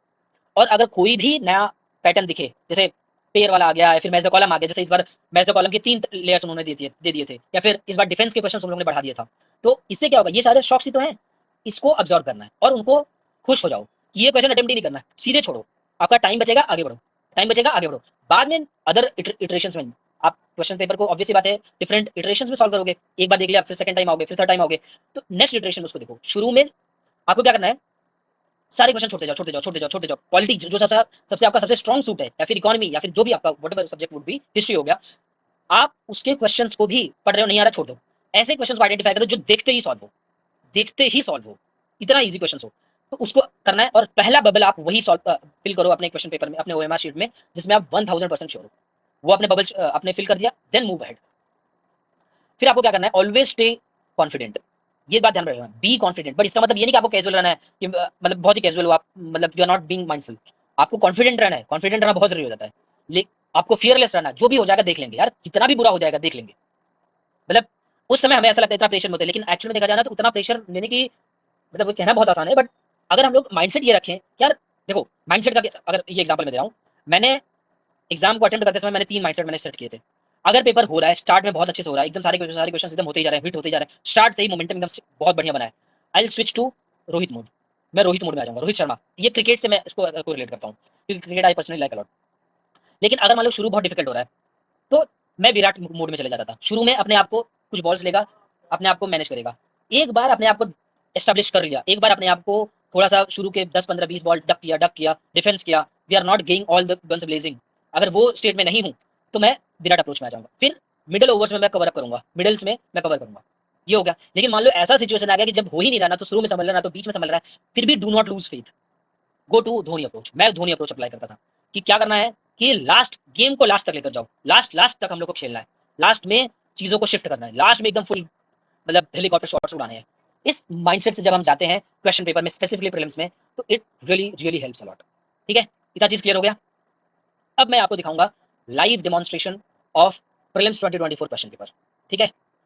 और अगर कोई भी नया पैटर्न दिखे, जैसे पेयर वाला आ गया है, फिर मैच द कॉलम आ गया, जैसे इस बार मैच द कॉलम के 3 लेयर्स उन्होंने दे दिए थे, या फिर इस बार डिफेंस के क्वेश्चन उन लोगों ने बढ़ा दिया था, तो इससे क्या होगा, ये सारे शौक ही तो हैं, इसको ऑब्जर्व करना है और उनको खुश हो जाओ कि ये क्वेश्चन अटेम्प्ट ही नहीं करना है, सीधे छोड़ो, आपका टाइम बचेगा, आगे बढ़ो, टाइम बचेगा, आगे बढ़ो। बाद में अदर इटरेशंस में आप क्वेश्चन पेपर को ऑब्वियसली बात है डिफरेंट इटरेशंस में सॉल्व करोगे, एक बार देख लिया, फिर सेकंड टाइम आओगे, फिर थर्ड टाइम आओगे, तो नेक्स्ट इटरेशन उसको देखो। शुरू में आपको क्या करना है, सारे क्वेश्चन छोड़ते जाओ, छोड़ते जाओ, छोड़ते जाओ, छोड़ते जाओ। पॉलिटिक्स जो सबसे सबसे आपका सबसे स्ट्रॉन्ग सूट है, या फिर इकोनॉमी, या फिर जो भी आपका whatever subject would be, history हो गया, आप उसके क्वेश्चंस को भी पढ़ रहे हो, नहीं आ रहा छोड़ दो, ऐसे क्वेश्चंस को आइडेंटिफाई करो जो देखते ही सॉल्व हो, देखते ही सॉल्व हो, इतना इजी क्वेश्चन हो, तो उसको करना है। और पहला बबल आप वही सॉल्व फिल करो अपने क्वेश्चन पेपर में, अपने ओएमआर शीट में, जिसमें आप 1000% श्योर हो, वो अपने बबल्स आपने फिल कर दिया, देन मूव अहेड। फिर आपको क्या करना है, ऑलवेज स्टे कॉन्फिडेंट, ये बात ध्यान रखना, बी कॉन्फिडेंट। बट इसका मतलब ये नहीं कि आपको कैजुअल रहना है, कि मतलब बहुत ही कैजुअल हो आप, मतलब you are not being mindful, आपको कॉन्फिडेंट रहना है, कॉन्फिडेंट रहना बहुत जरूरी हो जाता है। लेकिन आपको फियरलेस रहना है, जो भी हो जाएगा देख लेंगे यार, कितना भी बुरा हो जाएगा देख लेंगे, मतलब उस समय हमें ऐसा लगता है इतना प्रेशर होता है, लेकिन एक्चुअली में देखा जाए ना तो उतना प्रेशर लेने की, मतलब वो कहना बहुत आसान है, बट अगर हम लोग माइंडसेट ये रखें यार, देखो माइंडसेट का अगर ये एग्जांपल मैं दे रहा हूँ, मैंने एग्जाम को अटेम्प्ट करते समय मैंने 3 माइंडसेट मैंने सेट किए थे। अगर पेपर हो रहा है, स्टार्ट में बहुत अच्छे से हो रहा है, एकदम सारे क्वेश्चन एकदम होते ही जा रहे हैं, हिट होते ही जा रहे हैं, स्टार्ट से ही मोमेंटम एकदम बहुत बढ़िया बना है, I will switch to Rohit mode, मैं रोहित मोड में आ जाऊंगा, रोहित शर्मा, ये क्रिकेट से मैं इसको कोरिलेट करता हूँ, क्योंकि cricket I personally like a lot. लेकिन अगर मान लो शुरू बहुत डिफिकल्ट हो रहा है, तो मैं विराट मोड में चले जाता था, शुरू में अपने आप को कुछ बॉल्स लेगा, अपने आप को मैनेज करेगा, एक बार अपने आप को एस्टेब्लिश कर लिया, एक बार अपने आप को थोड़ा सा शुरू के 10 15 20 बॉल डक किया, डिफेंस किया, we are not going all the guns blazing, अगर वो स्टेट में नहीं हूं तो मैं विराट अप्रोच में आ जाऊंगा, फिर मिडिल ओवर्स में मैं कवर अप करूंगा, मिडिल्स में मैं कवर करूंगा, ये हो गया। लेकिन मान लो ऐसा सिचुएशन आ गया कि जब हो ही नहीं रहा, ना तो शुरू में संभल रहा, ना तो बीच में संभल रहा है, फिर भी do not lose faith, go to Dhoni approach. मैं धोनी अप्रोच अप्लाई करता था कि क्या करना है कि लास्ट गेम को लास्ट तक लेकर जाओ, लास्ट लास्ट तक हम लोग को खेलना है, लास्ट में चीजों को शिफ्ट करना है, लास्ट में एकदम फुल मतलब हेलीकॉप्टर शॉट्स उड़ाने हैं। इस माइंडसेट से जब हम जाते हैं क्वेश्चन पेपर में, स्पेसिफिकली प्रीलिम्स में, तो it really really helps a lot. ठीक है, इतना चीज क्लियर हो गया। अब मैं आपको दिखाऊंगा live demonstration of prelims 2024 question paper. ठीक है,